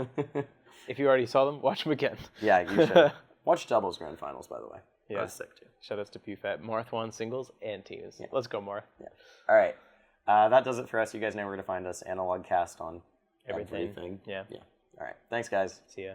If you already saw them, watch them again. Yeah, you should. Watch Doubles Grand Finals, by the way. Yeah. That was sick, too. Shoutouts to PewFat. Marth won singles and teams. Yeah. Let's go, Marth. Yeah. All right. That does it for us. You guys know where to find us. Analogcast on everything. Yeah. All right. Thanks, guys. See ya.